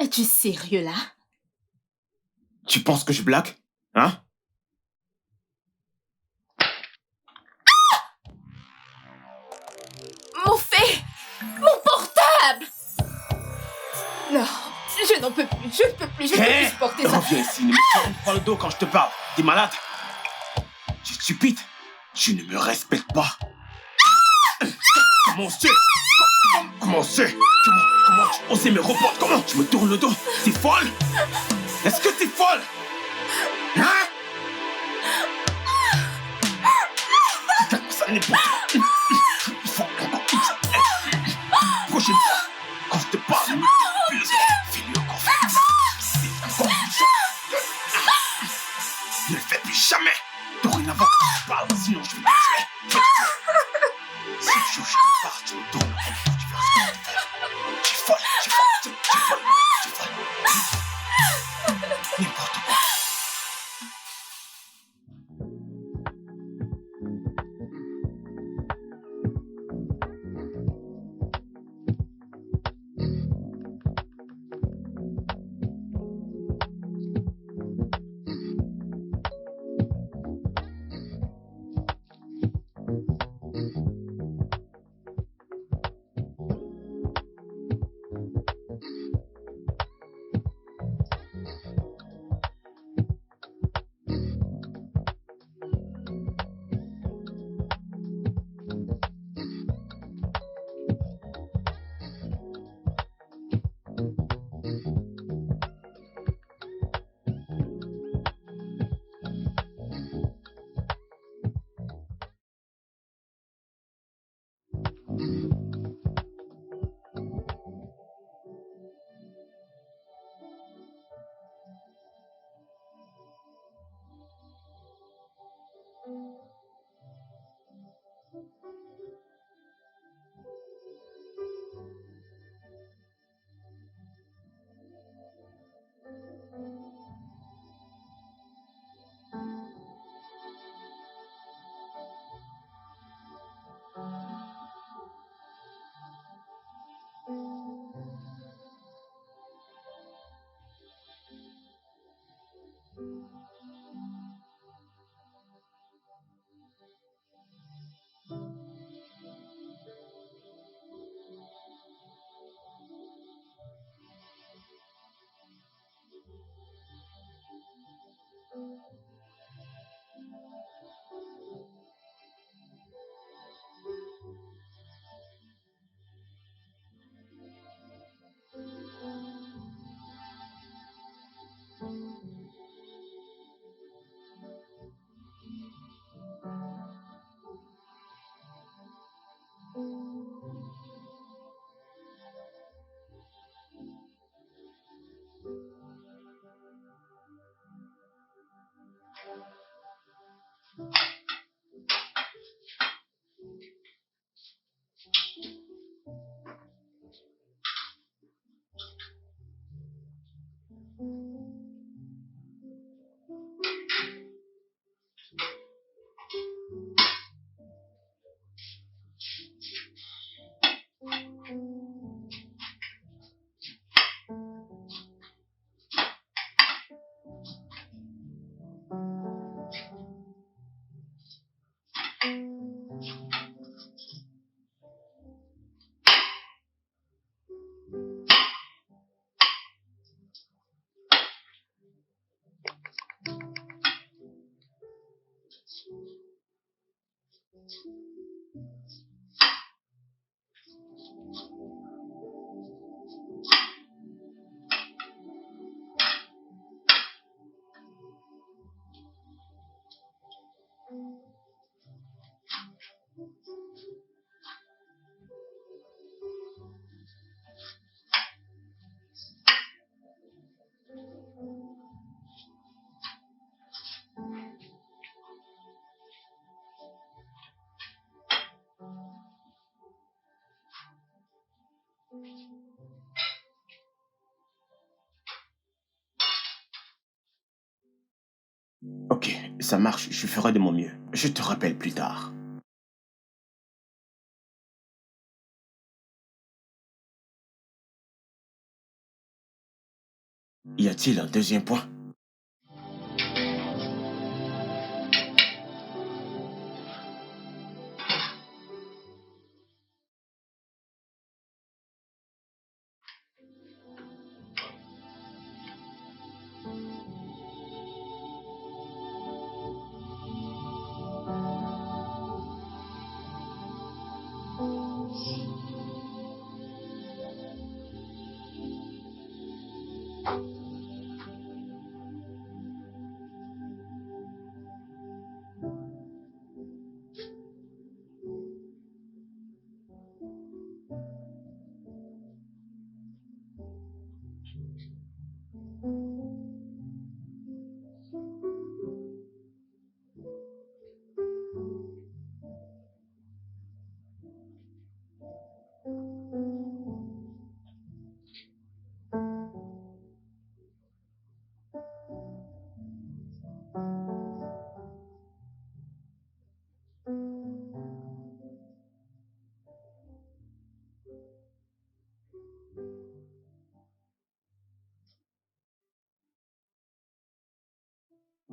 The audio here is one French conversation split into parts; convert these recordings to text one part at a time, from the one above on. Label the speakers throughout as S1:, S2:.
S1: Es-tu sérieux là?
S2: Tu penses que je blague? Hein?
S1: Mon fait! Mon portable! Non, je n'en peux plus, je ne peux plus, je ne peux plus supporter ça.
S2: Reviens ici, ne me tourne pas le dos quand je te parle. T'es malade? Tu es stupide? Tu ne me respectes pas. Comment c'est? Comment c'est? Comment tu osais me reprendre? Comment tu me tournes le dos? T'es folle? Est-ce que t'es folle? Hein? Regarde ça n'est pas... Il faut encore... Prochaine fois, quand je te parle, ne me tourne plus le dos. Fais-lui encore faire ça. Encore plus ça. Ne le fais plus jamais. Dorénavant, je parle, sinon je vais te tuer. Si je te parle, tu me tournes le dos. Tu verras ce que je vais faire. Tu es folle, tu es folle, tu es folle, tu es folle. N'importe quoi. Ok, ça marche, je ferai de mon mieux. Je te rappelle plus tard. Y a-t-il un deuxième point?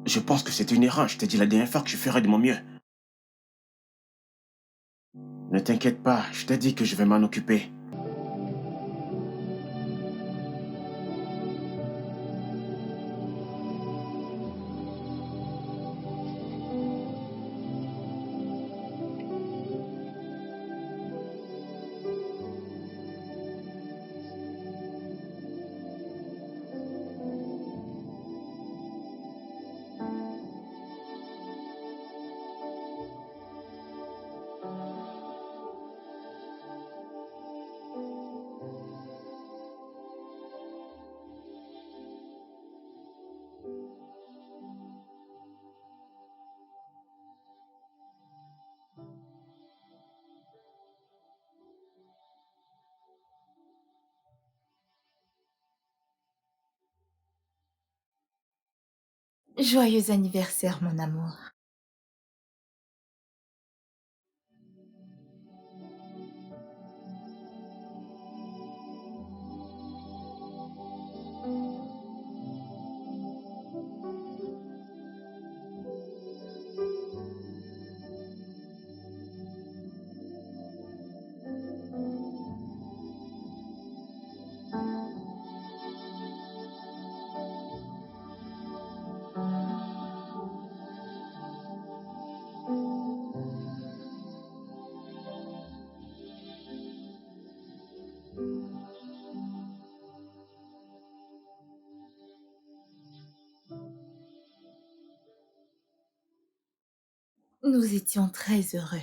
S2: Je pense que c'est une erreur. Je t'ai dit la dernière fois que je ferais de mon mieux. Ne t'inquiète pas, je t'ai dit que je vais m'en occuper.
S1: Joyeux anniversaire, mon amour. Nous étions très heureux.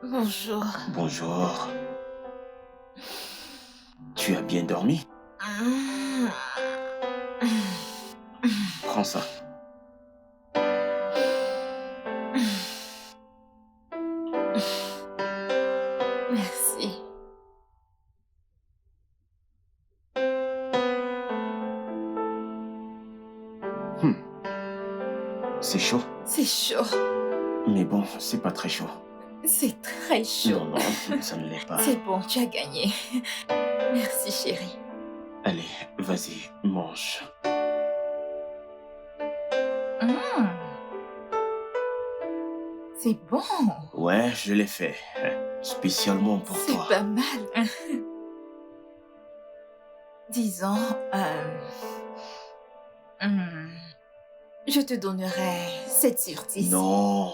S1: Bonjour.
S2: Bonjour. Tu as bien dormi?
S1: Mm.
S2: Prends ça.
S1: Merci.
S2: Hmm. C'est chaud.
S1: C'est chaud.
S2: Mais bon, c'est pas très chaud.
S1: C'est très chaud.
S2: Non, non, ça ne l'est pas.
S1: C'est bon, tu as gagné. Merci, chérie.
S2: Allez, vas-y, mange.
S1: Mm. C'est bon.
S2: Ouais, je l'ai fait. Spécialement pour
S1: C'est
S2: toi.
S1: pas mal. Disons, je te donnerai 7 sur 10.
S2: Non.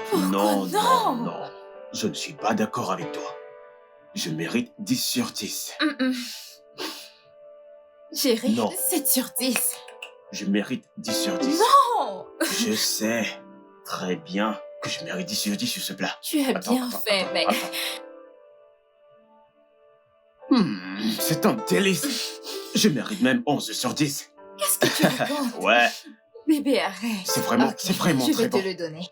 S1: Pourquoi
S2: Non,
S1: non?
S2: non, non. Je ne suis pas d'accord avec toi. Je mérite 10 sur 10.
S1: Chérie,
S2: Non.
S1: 7 sur 10.
S2: Je mérite 10 sur 10.
S1: Non!
S2: Je sais très bien que je mérite 10 sur 10 sur ce plat.
S1: Tu as bien fait, mais...
S2: C'est un délice. Je mérite même 11 sur 10.
S1: Qu'est-ce que tu racontes?
S2: Ouais,
S1: Bébé, arrête.
S2: c'est vraiment,
S1: Ok,
S2: c'est vraiment
S1: je
S2: très
S1: vais
S2: bon.
S1: te le donner.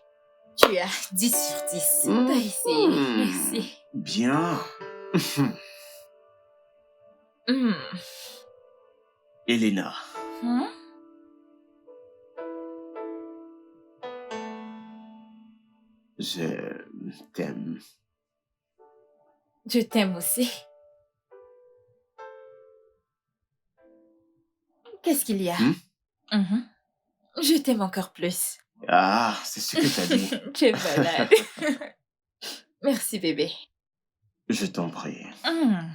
S1: Tu as 10 sur 10.
S2: Mm.
S1: T'as essayé. Merci.
S2: Bien.
S1: Mm.
S2: Elena,
S1: Hein?
S2: je t'aime.
S1: Je t'aime aussi. Qu'est-ce qu'il y a? Mhm. Je t'aime encore plus.
S2: Ah, c'est ce que t'as dit.
S1: Tu es malade. Merci, bébé.
S2: Je t'en prie.
S1: Mm.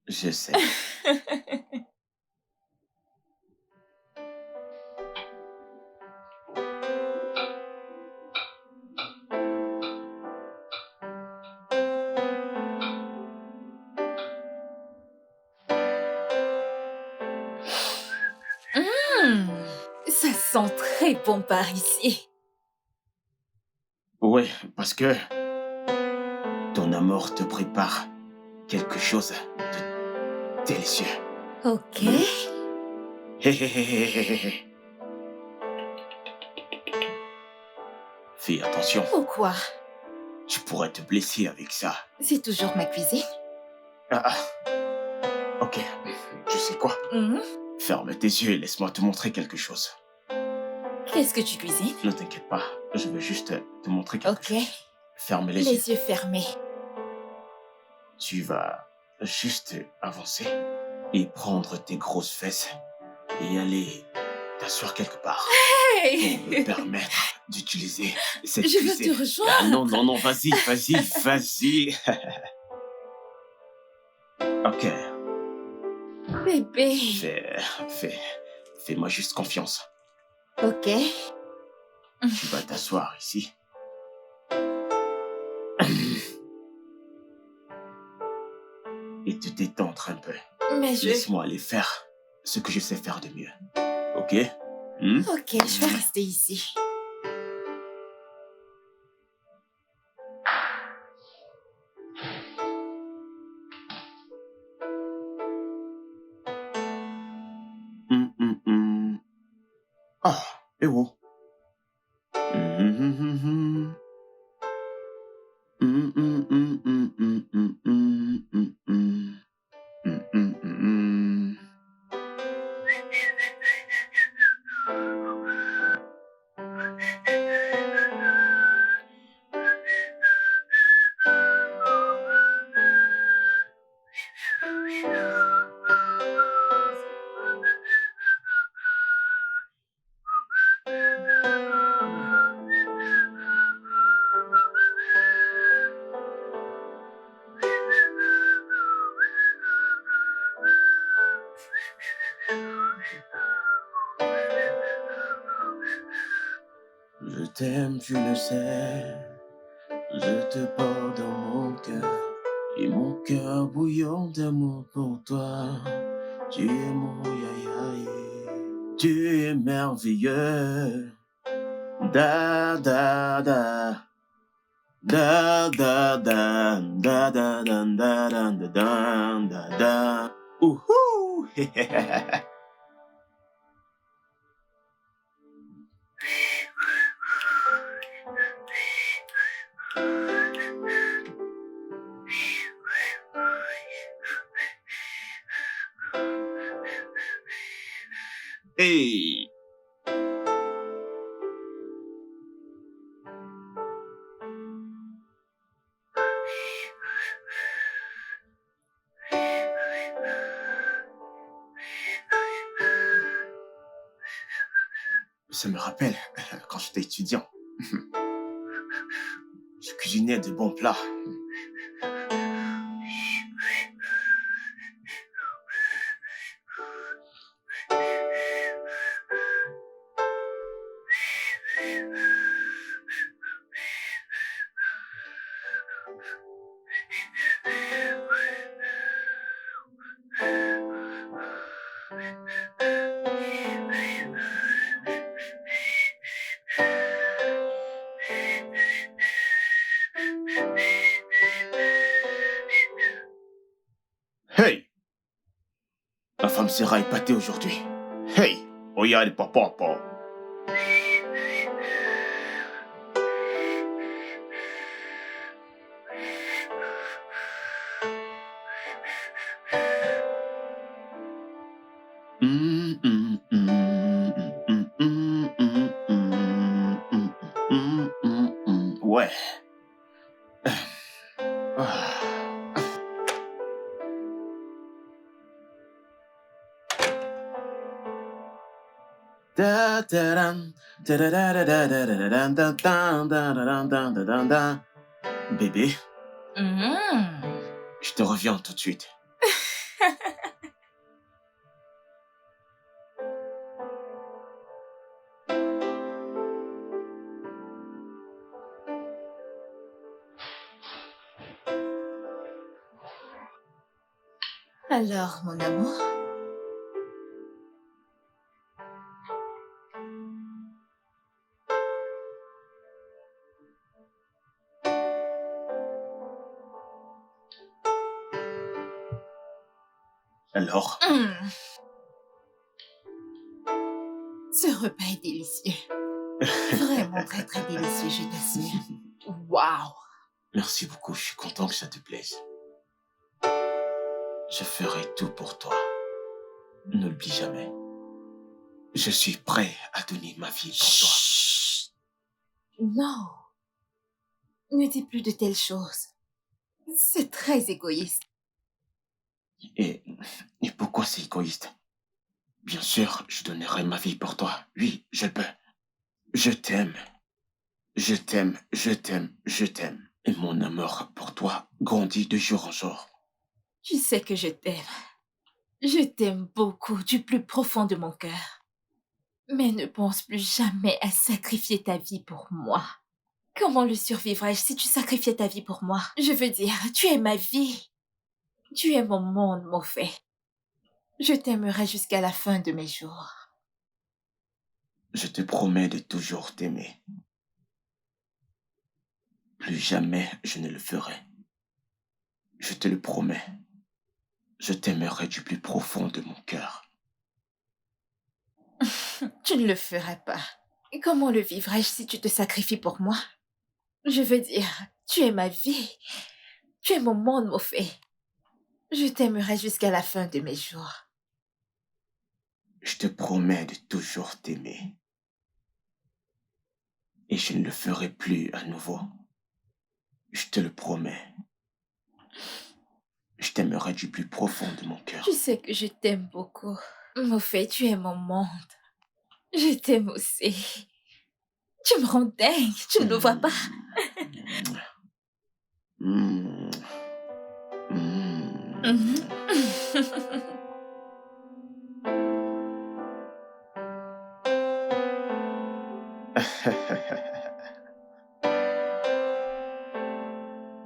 S2: Je sais.
S1: Mm. Ça sent très bon par ici.
S2: Oui, parce que ton amour te prépare quelque chose de délicieux.
S1: Ok.
S2: Hé, hé, hé, hé, hé, hé. Fais attention,
S1: Pourquoi?
S2: tu pourrais te blesser avec ça.
S1: C'est toujours ma cuisine.
S2: Ah, ok, tu sais quoi?
S1: Mhm.
S2: Ferme tes yeux et laisse-moi te montrer quelque chose.
S1: Qu'est-ce que tu cuisines?
S2: Ne t'inquiète pas, je veux juste te montrer quelque
S1: Ok.
S2: chose. Ferme les yeux.
S1: Les yeux fermés.
S2: Tu vas juste avancer et prendre tes grosses fesses et aller t'asseoir quelque part pour me
S1: Hey!
S2: permettre d'utiliser cette
S1: Je veux
S2: cuisine.
S1: te rejoindre.
S2: Ah non, non, non, vas-y, vas-y, vas-y. Ok,
S1: Bébé.
S2: fais-moi juste confiance.
S1: Ok.
S2: Tu vas t'asseoir ici. Et te détendre un peu.
S1: Mais je...
S2: Laisse-moi aller faire ce que je sais faire de mieux. Ok?
S1: Ok, je vais rester ici.
S2: Ah, et oh. Hum, hum, hum, hum. Hum, hum, hum, hum, hum, hum, hum, hum, hum. Hum, hum, hum, hum. Je t'aime, tu le sais. Je te porte dans mon cœur. Et mon cœur bouillant d'amour pour toi. Tu es mon yayaï. Tu es merveilleux. Da da da. Da da da da da da da da da da da da. Ouhou. Hey. Ça me rappelle quand j'étais étudiant. Je cuisinais de bons plats. Hey! Ma femme sera épatée aujourd'hui. Hey! Regarde papa. Ouais. Da da dam, da da da da da da da da da da da da da da da da. Bébé, je te reviens tout de suite.
S1: Alors, mon amour,
S2: Alors,
S1: ce repas est délicieux. Vraiment très très délicieux, je t'assure. Waouh!
S2: merci beaucoup, je suis content que ça te plaise. Je ferai tout pour toi. Ne l'oublie jamais. Je suis prêt à donner ma vie pour toi.
S1: Chut! Non, ne dis plus de telles choses. C'est très égoïste.
S2: Et pourquoi c'est égoïste? Bien sûr, je donnerai ma vie pour toi. Oui, je peux. Je t'aime. Je t'aime, je t'aime, je t'aime. Et mon amour pour toi grandit de jour en jour.
S1: Tu sais que je t'aime. Je t'aime beaucoup du plus profond de mon cœur. Mais ne pense plus jamais à sacrifier ta vie pour moi. Comment le survivrais-je si tu sacrifiais ta vie pour moi? Je veux dire, tu es ma vie. Tu es mon monde, mon fait. Je t'aimerai jusqu'à la fin de mes jours.
S2: Je te promets de toujours t'aimer. Plus jamais je ne le ferai. Je te le promets. Je t'aimerai du plus profond de mon cœur.
S1: Tu ne le ferais pas. Et comment le vivrais-je si tu te sacrifies pour moi? Je veux dire, tu es ma vie. Tu es mon monde, mon fait. Je t'aimerai jusqu'à la fin de mes jours.
S2: Je te promets de toujours t'aimer. Et je ne le ferai plus à nouveau. Je te le promets. Je t'aimerai du plus profond de mon cœur.
S1: Tu sais que je t'aime beaucoup. Mon fait, tu es mon monde. Je t'aime aussi. Tu me rends dingue, tu ne le vois pas?
S2: Mm.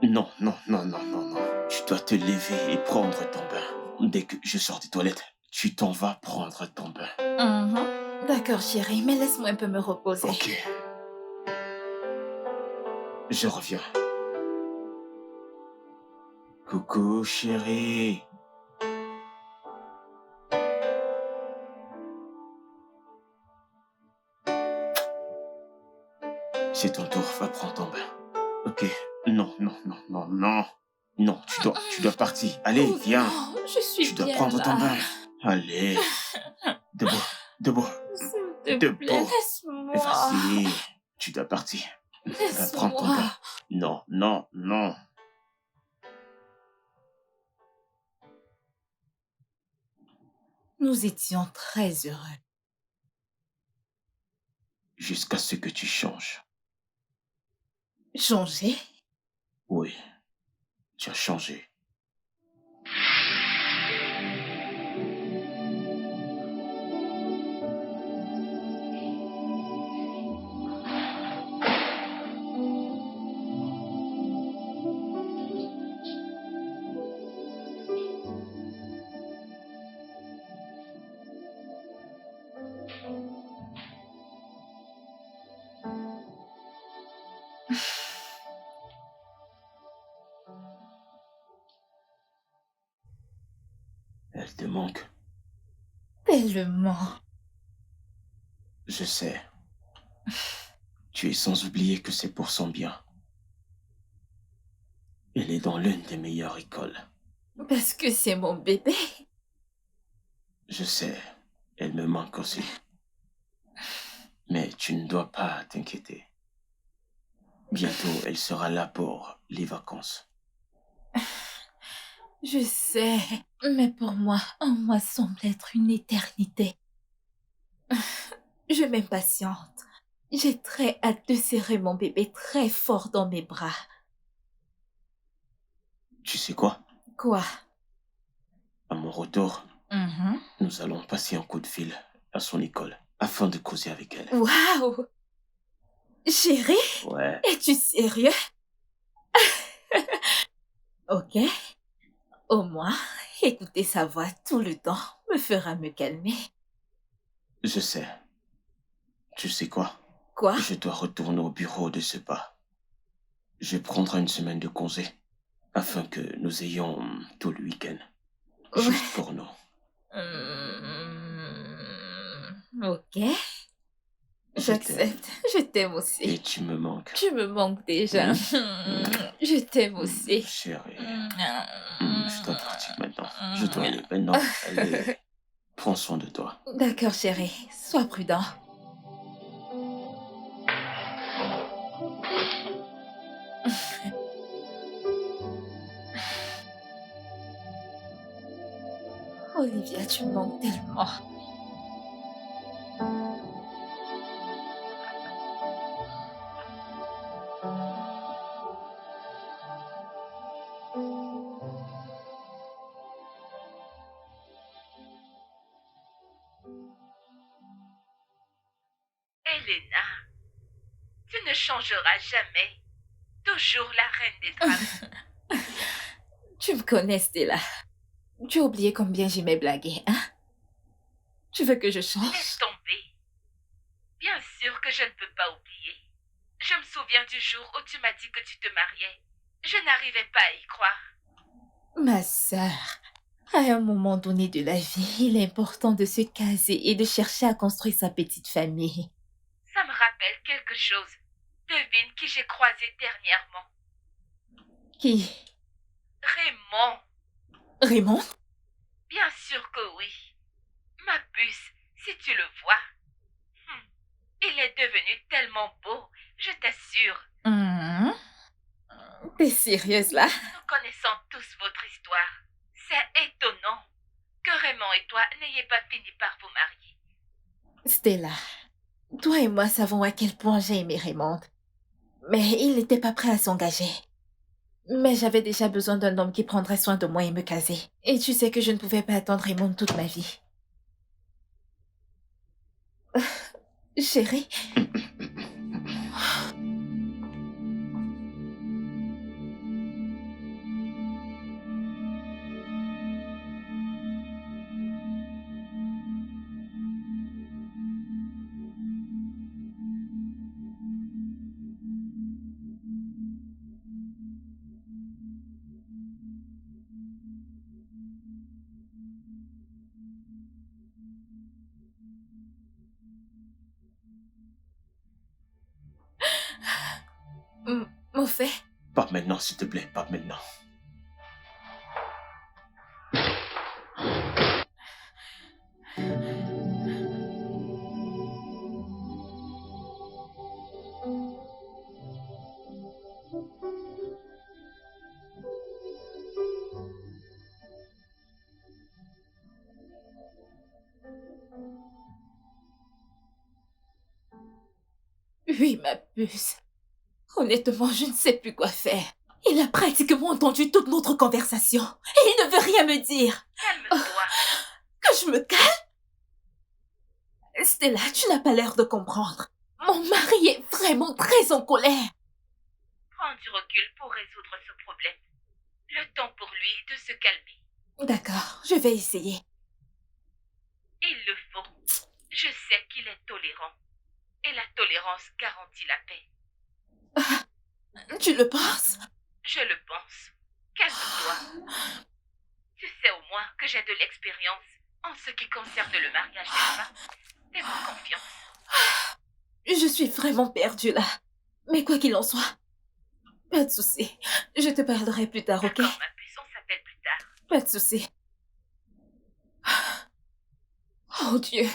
S2: Non. Tu dois te lever et prendre ton bain. Dès que je sors des toilettes, tu t'en vas prendre ton bain.
S1: D'accord, chérie, mais laisse-moi un peu me reposer.
S2: Ok. Je reviens. Coucou, chérie. C'est ton tour, va prendre ton bain. Ok. Non, non, non, non, non. Non, tu dois partir. Allez,
S1: Oh
S2: viens.
S1: non, je suis
S2: Tu dois
S1: bien
S2: prendre ton
S1: là.
S2: bain. Allez. Debout, debout,
S1: S'il te plaît,
S2: debout.
S1: laisse-moi.
S2: Vas-y. Tu dois partir. Va prendre ton bain.
S1: Laisse-moi.
S2: Non, non, non.
S1: Nous étions très heureux.
S2: Jusqu'à ce que tu changes.
S1: Changer?
S2: Oui, tu as changé. Elle te manque.
S1: Tellement.
S2: Je sais. Tu es sans oublier que c'est pour son bien. Elle est dans l'une des meilleures écoles.
S1: Parce que c'est mon bébé.
S2: Je sais. Elle me manque aussi. Mais tu ne dois pas t'inquiéter. Bientôt, elle sera là pour les vacances.
S1: Je sais. Mais pour moi, un mois semble être une éternité. Je m'impatiente. J'ai très hâte de serrer mon bébé très fort dans mes bras.
S2: Tu sais quoi?
S1: Quoi?
S2: À mon retour,
S1: Mhm.
S2: nous allons passer un coup de fil à son école afin de causer avec elle.
S1: Waouh! Chérie,
S2: Ouais.
S1: es-tu sérieux? Ok. Au moins, écouter sa voix tout le temps me fera me calmer.
S2: Je sais. Tu sais quoi?
S1: Quoi?
S2: Je dois retourner au bureau de ce pas. Je prendrai une semaine de congé afin que nous ayons tout le week-end. Juste pour nous.
S1: Ok.
S2: Je t'aime.
S1: J'accepte. Je t'aime
S2: Et
S1: aussi.
S2: tu me manques.
S1: Tu me manques déjà. Je t'aime aussi.
S2: Chérie. Je dois partir maintenant. Je dois aller maintenant. Allez. Prends soin de toi.
S1: D'accord, chérie. Sois prudent. Olivia, tu me manques tellement.
S3: Elena, tu ne changeras jamais. Toujours la reine des drames.
S1: Tu me connais, Stella. Tu as oublié combien j'aimais blaguer, hein? Tu veux que je
S3: Laisse
S1: change?
S3: tomber. Bien sûr que je ne peux pas oublier. Je me souviens du jour où tu m'as dit que tu te mariais. Je n'arrivais pas à y croire.
S1: Ma sœur, à un moment donné de la vie, il est important de se caser et de chercher à construire sa petite famille.
S3: Ça me rappelle quelque chose. Devine qui j'ai croisé dernièrement.
S1: Qui?
S3: Raymond.
S1: Raymond?
S3: Bien sûr que oui. Ma puce, si tu le vois. Il est devenu tellement beau, je t'assure.
S1: T'es sérieuse là?
S3: Nous connaissons tous votre histoire. C'est étonnant que Raymond et toi n'ayez pas fini par vous marier.
S1: Stella, toi et moi savons à quel point j'ai aimé Raymond. Mais il n'était pas prêt à s'engager. Mais j'avais déjà besoin d'un homme qui prendrait soin de moi et me caser. Et tu sais que je ne pouvais pas attendre Raymond toute ma vie. Chérie, Au fait,
S2: Pas maintenant, s'il te plaît, pas maintenant.
S1: oui, ma puce. Honnêtement, je ne sais plus quoi faire. Il a pratiquement entendu toute notre conversation. Et il ne veut rien me dire.
S3: Calme-toi.
S1: Que je me calme? Stella, tu n'as pas l'air de comprendre. Mon mari est vraiment très en colère.
S3: Prends du recul pour résoudre ce problème. Le temps pour lui de se calmer.
S1: D'accord, je vais essayer.
S3: Il le faut. Je sais qu'il est tolérant. Et la tolérance garantit la paix.
S1: Tu le penses?
S3: Je le pense. Calme-toi. Tu sais au moins que j'ai de l'expérience en ce qui concerne le mariage, n'est-ce pas? Fais-moi confiance.
S1: Je suis vraiment perdue là. Mais quoi qu'il en soit, pas de souci. Je te parlerai plus tard, ok?
S3: D'accord, ma puce, on s'appelle plus tard.
S1: Pas de souci. Oh Dieu.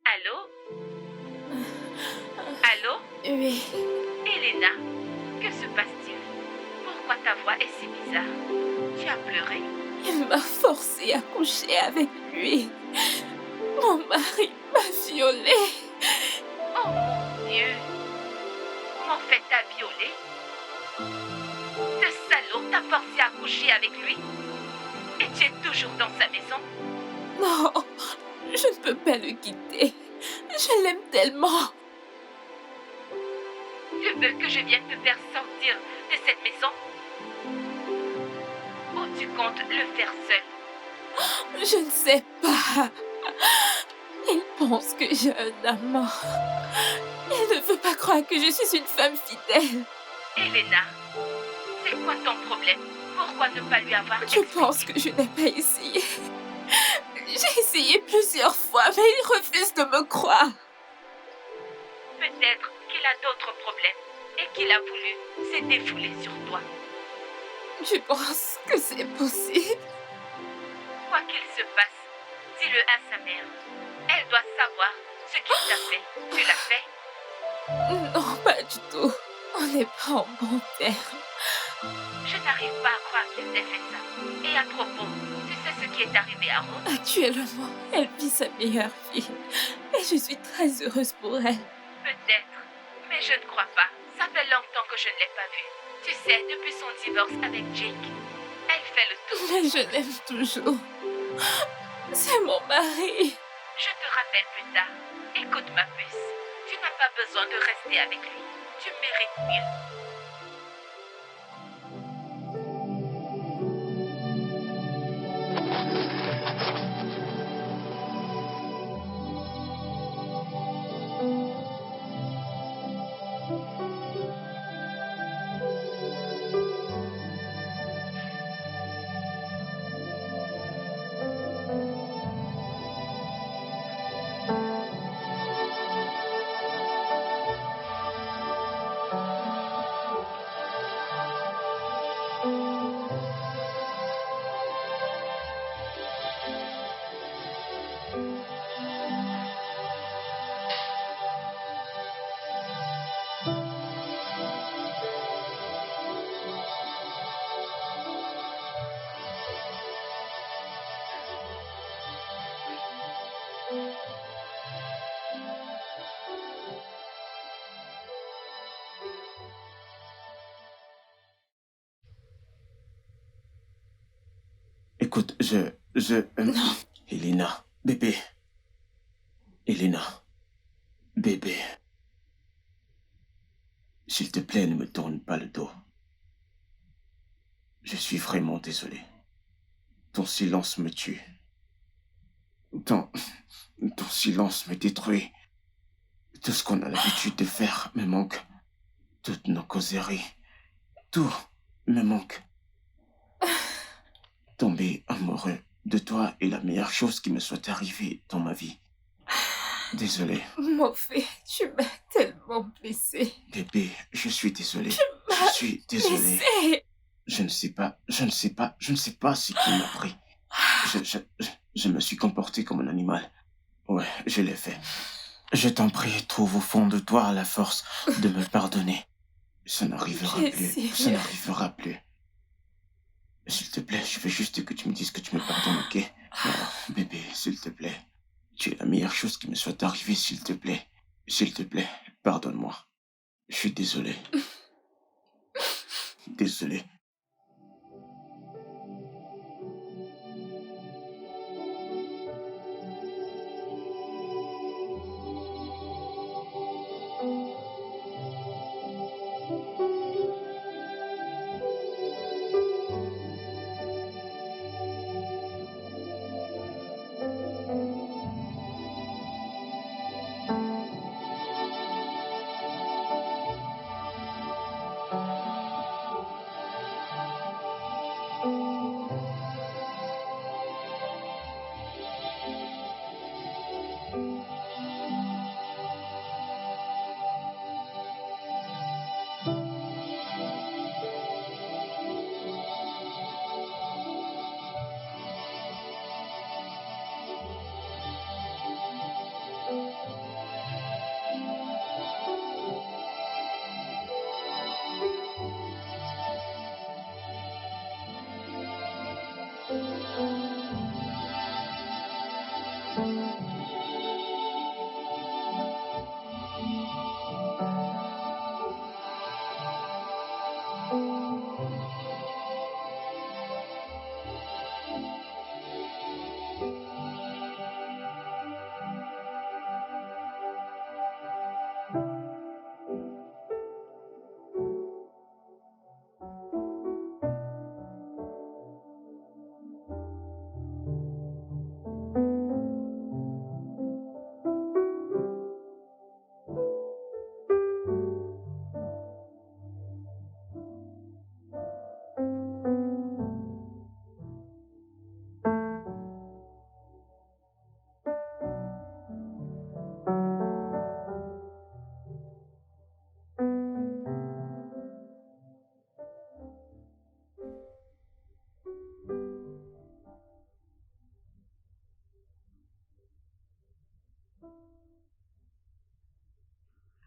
S3: Allô? Allô?
S1: Oui.
S3: Elena, que se passe-t-il? Pourquoi ta voix est si bizarre? Tu as pleuré?
S1: Il m'a forcé à coucher avec lui. Mon mari m'a violée.
S3: Oh mon Dieu! En fait, t'as violé? Ce salaud t'a forcé à coucher avec lui? Et tu es toujours dans sa maison?
S1: Non, je ne peux pas le quitter. Je l'aime tellement.
S3: Tu veux que je vienne te faire sortir de cette maison? Ou tu comptes le faire seul?
S1: Je ne sais pas. Il pense que j'ai un amant. Il ne veut pas croire que je suis une femme fidèle.
S3: Elena, c'est quoi ton problème? Pourquoi ne pas lui avoir
S1: Je
S3: expliqué?
S1: pense que je n'ai pas essayé. J'ai essayé plusieurs fois, mais il refuse de me croire.
S3: Peut-être qu'il a d'autres problèmes et qu'il a voulu se défouler sur toi.
S1: Tu penses que c'est possible?
S3: Quoi qu'il se passe, dis-le à sa mère. Elle doit savoir ce qu'il t'a fait. Tu l'as fait?
S1: Non, pas du tout. On n'est pas en bon terme.
S3: Je n'arrive pas à croire qu'il t'ait fait ça. Et à propos, tu sais ce qui est arrivé à Rose?
S1: Actuellement, elle vit sa meilleure vie. Et je suis très heureuse pour elle.
S3: Peut-être, mais je ne crois pas. Ça fait longtemps que je ne l'ai pas vue. Tu sais, depuis son divorce avec Jake, elle fait le tour.
S1: Mais je l'aime toujours. C'est mon mari.
S3: Je te rappelle plus tard. Écoute ma puce, tu n'as pas besoin de rester avec lui. Tu mérites mieux.
S2: Écoute,
S1: Non.
S2: Elena, bébé. Elena, bébé. S'il te plaît, ne me tourne pas le dos. Je suis vraiment désolé. Ton silence me tue. Ton, ton silence me détruit. Tout ce qu'on a l'habitude de faire me manque. Toutes nos causeries. Tout me manque. Tomber amoureux de toi est la meilleure chose qui me soit arrivée dans ma vie. Désolé.
S1: Morphée, tu m'as tellement blessée.
S2: Bébé, je suis désolé.
S1: Tu
S2: Je
S1: m'as
S2: suis désolé.
S1: blessée.
S2: Je ne sais pas ce qui m'a pris. Je me suis comporté comme un animal. Ouais, je l'ai fait. Je t'en prie, trouve au fond de toi la force de me pardonner. Ça n'arrivera
S1: Tu es
S2: plus. Ça
S1: sérieux?
S2: n'arrivera plus. S'il te plaît, je veux juste que tu me dises que tu me pardonnes, ok? Oh, bébé, s'il te plaît. Tu es la meilleure chose qui me soit arrivée, s'il te plaît. S'il te plaît, pardonne-moi. Je suis désolé. Désolé.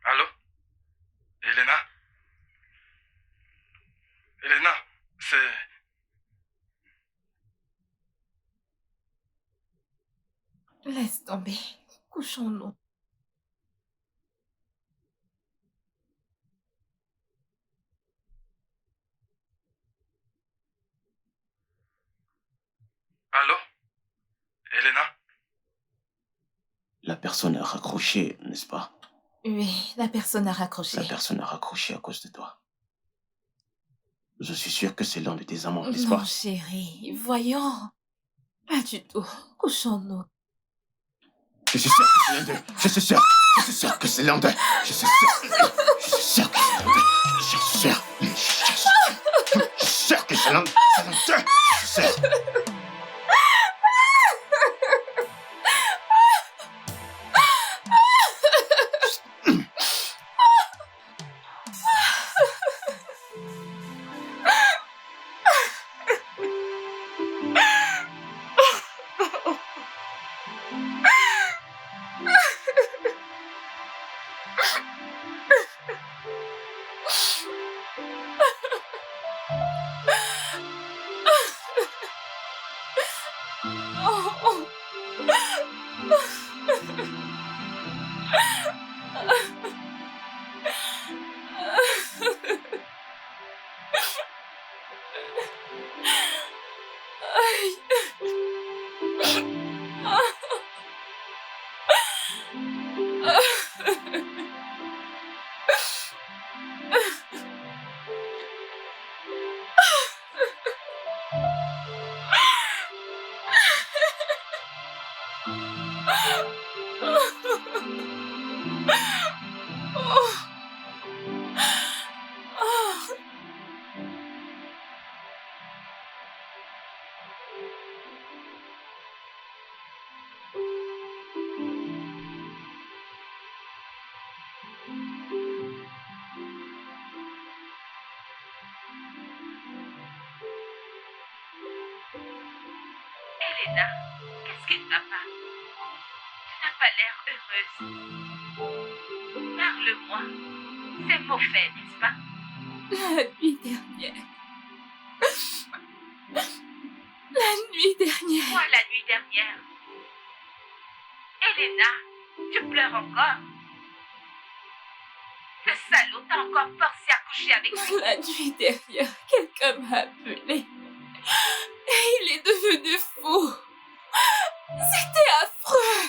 S4: Allô? Elena? Elena, c'est...
S1: Laisse tomber. Couchons-nous.
S4: Allô? Elena?
S2: La personne a raccroché, n'est-ce pas?
S1: Oui, la personne a raccroché.
S2: La personne a raccroché à cause de toi. Je suis sûr que c'est l'un de tes amants, n'est-ce
S1: Non,
S2: pas?
S1: chérie, voyons. Pas du tout. Couchons-nous.
S2: Je suis sûr que c'est l'un d'eux. Je suis sûr. Je suis sûr que c'est l'un d'eux. Je suis sûr. Je suis sûr que c'est l'un d'eux. Je suis sûr. Je suis sûr que c'est l'un d'eux. Je suis sûr.
S3: Elena, qu'est-ce qui ne va pas? Tu n'as pas l'air heureuse. Parle-moi. C'est mauvais, n'est-ce pas?
S1: La nuit dernière. La nuit dernière.
S3: Moi, la nuit dernière. Elena, tu pleures encore? Ce salaud t'a encore forcé à coucher avec lui.
S1: La nuit dernière, quelqu'un m'a appelé. Et il est devenu fou. C'était affreux.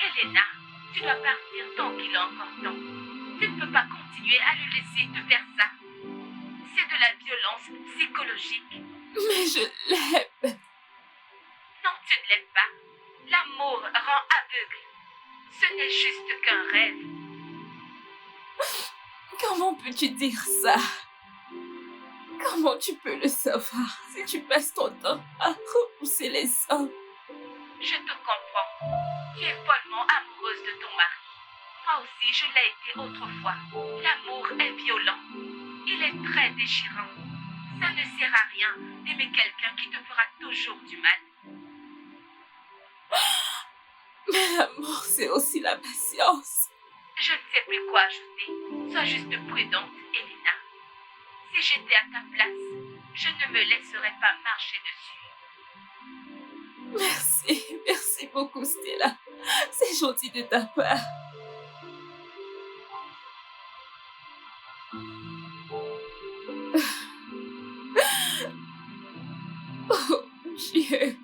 S3: Elena, tu dois partir tant qu'il est encore temps. Tu ne peux pas continuer à lui laisser te faire ça. C'est de la violence psychologique.
S1: Mais je l'aime.
S3: Non, tu ne l'aimes pas. L'amour rend aveugle. Ce n'est juste qu'un rêve.
S1: Comment peux-tu dire ça? Comment tu peux le savoir si tu passes ton temps à repousser les hommes?
S3: Je te comprends. Tu es follement amoureuse de ton mari. Moi aussi, je l'ai été autrefois. L'amour est violent. Il est très déchirant. Ça ne sert à rien d'aimer quelqu'un qui te fera toujours du mal.
S1: Mais l'amour, c'est aussi la patience.
S3: Je ne sais plus quoi ajouter. Sois juste prudente, Elena. Si j'étais à ta place, je ne me laisserais pas marcher dessus.
S1: Merci beaucoup, Stella. C'est gentil de ta part. Oh, Dieu.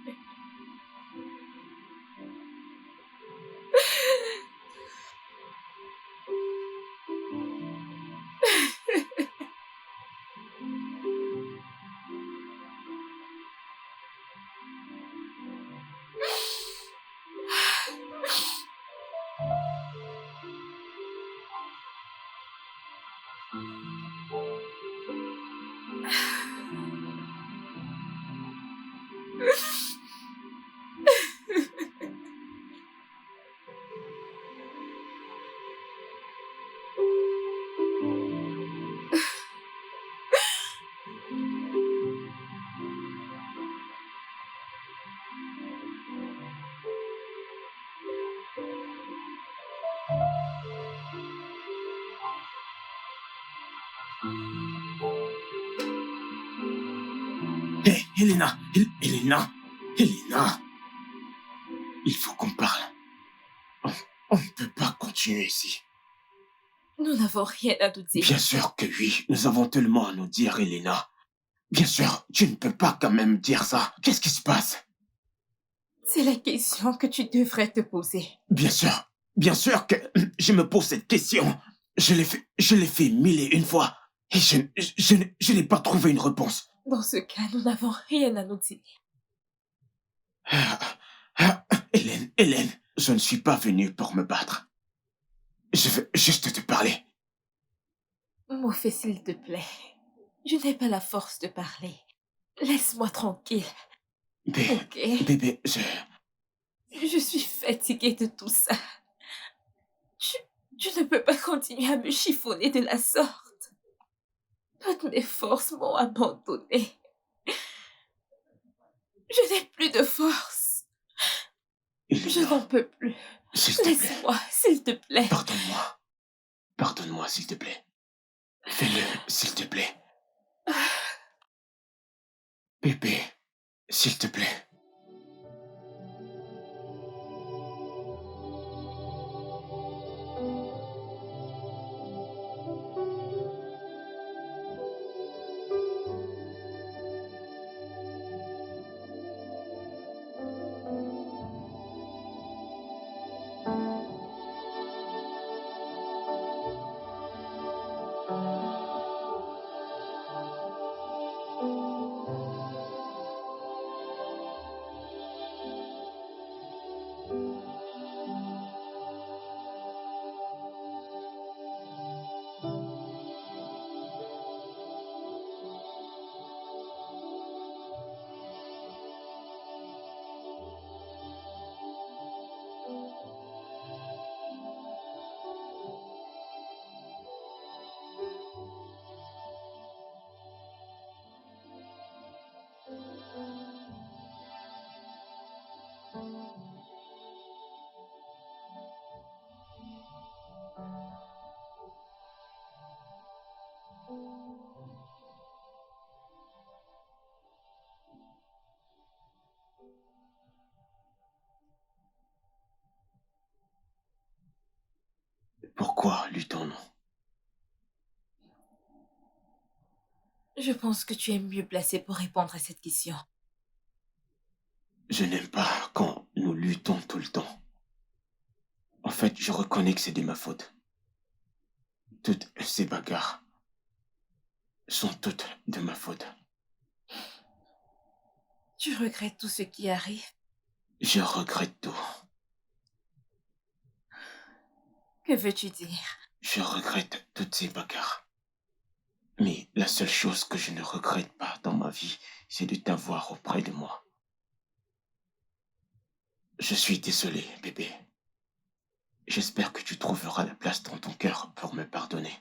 S2: Hé, Elena, Elena. Il faut qu'on parle. On ne peut pas continuer ici.
S1: Nous n'avons rien à nous dire.
S2: Bien sûr que oui, nous avons tellement à nous dire, Elena. Bien sûr, tu ne peux pas quand même dire ça. Qu'est-ce qui se passe?
S1: C'est la question que tu devrais te poser.
S2: Bien sûr, Bien sûr que je me pose cette question. Je l'ai fait 1001 fois. Et je n'ai pas trouvé une réponse.
S1: Dans ce cas, nous n'avons rien à nous dire.
S2: Hélène, je ne suis pas venu pour me battre. Je veux juste te parler.
S1: Moufé, s'il te plaît. Je n'ai pas la force de parler. Laisse-moi tranquille. Ok?
S2: Bébé,
S1: Je suis fatiguée de tout ça. Je ne peux pas continuer à me chiffonner de la sorte. Toutes mes forces m'ont abandonnée. Je n'ai plus de force. Je n'en peux plus.
S2: S'il te plaît.
S1: Laisse-moi, s'il te plaît.
S2: Pardonne-moi. Pardonne-moi, s'il te plaît. Fais-le, s'il te plaît. Bébé, s'il te plaît. Pourquoi luttons-nous?
S1: Je pense que tu es mieux placé pour répondre à cette question.
S2: Je n'aime pas quand nous luttons tout le temps. En fait, je reconnais que c'est de ma faute. Toutes ces bagarres sont toutes de ma faute.
S1: Tu regrettes tout ce qui arrive?
S2: Je regrette tout.
S1: Que veux-tu dire?
S2: Je regrette toutes ces bagarres. Mais la seule chose que je ne regrette pas dans ma vie, c'est de t'avoir auprès de moi. Je suis désolé, bébé. J'espère que tu trouveras la place dans ton cœur pour me pardonner.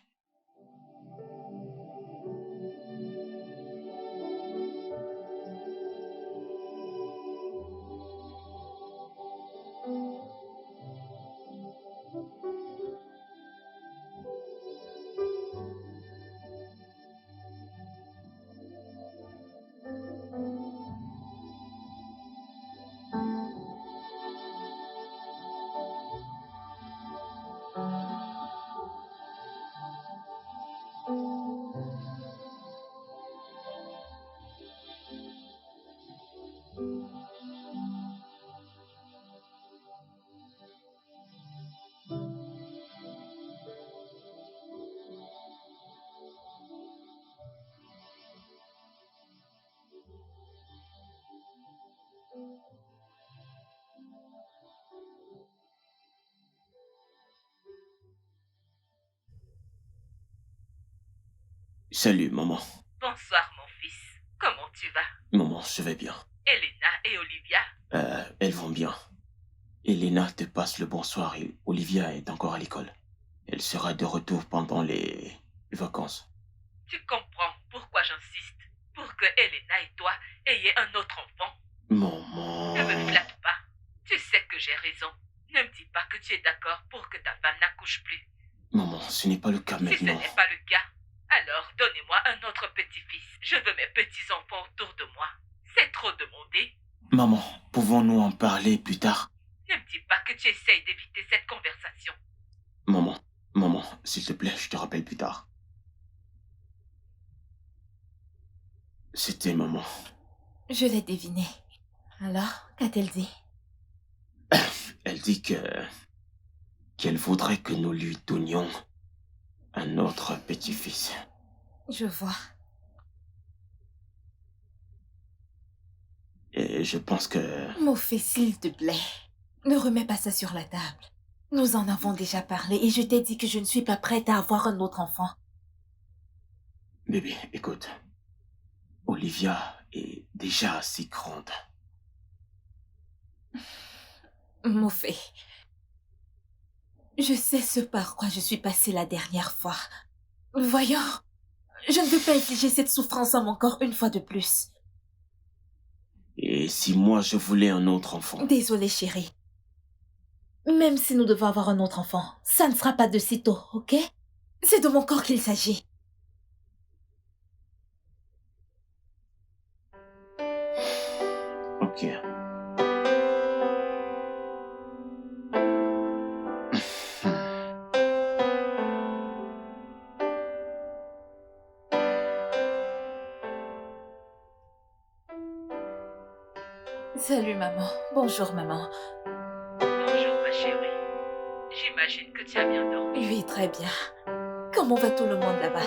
S2: Salut, maman.
S3: Bonsoir, mon fils. Comment tu vas?
S2: Maman, je vais bien.
S3: Elena et Olivia?
S2: Elles vont bien. Elena te passe le bonsoir et Olivia est encore à l'école. Elle sera de retour pendant les vacances.
S3: Tu comprends pourquoi j'insiste? Pour que Elena et toi ayez un autre enfant.
S2: Maman...
S3: Ne me flatte pas. Tu sais que j'ai raison. Ne me dis pas que tu es d'accord pour que ta femme n'accouche plus.
S2: Maman, ce n'est pas le cas
S3: Si ce
S2: maintenant.
S3: n'est pas le cas, alors donnez-moi un autre petit-fils. Je veux mes petits-enfants autour de moi. C'est trop demandé.
S2: Maman, pouvons-nous en parler plus tard?
S3: Ne me dis pas que tu essayes d'éviter cette conversation.
S2: Maman, s'il te plaît, je te rappelle plus tard. C'était maman.
S1: Je l'ai deviné. Alors, qu'a-t-elle dit?
S2: Elle dit que qu'elle voudrait que nous lui donnions un autre petit-fils.
S1: Je vois.
S2: Et je pense que...
S1: Mofé, s'il te plaît, ne remets pas ça sur la table. Nous en avons déjà parlé et je t'ai dit que je ne suis pas prête à avoir un autre enfant.
S2: Bébé, écoute. Olivia est déjà assez grande.
S1: Mofé, je sais ce par quoi je suis passée la dernière fois. Voyons, je ne veux pas infliger cette souffrance à mon corps une fois de plus.
S2: Et si moi je voulais un autre enfant?
S1: Désolée, chérie. Même si nous devons avoir un autre enfant, ça ne sera pas de sitôt, ok? C'est de mon corps qu'il s'agit.
S2: Ok.
S1: Salut, maman. Bonjour, maman.
S3: Bonjour, ma chérie. J'imagine que tu as bien dormi.
S1: Oui, très bien. Comment va tout le monde là-bas?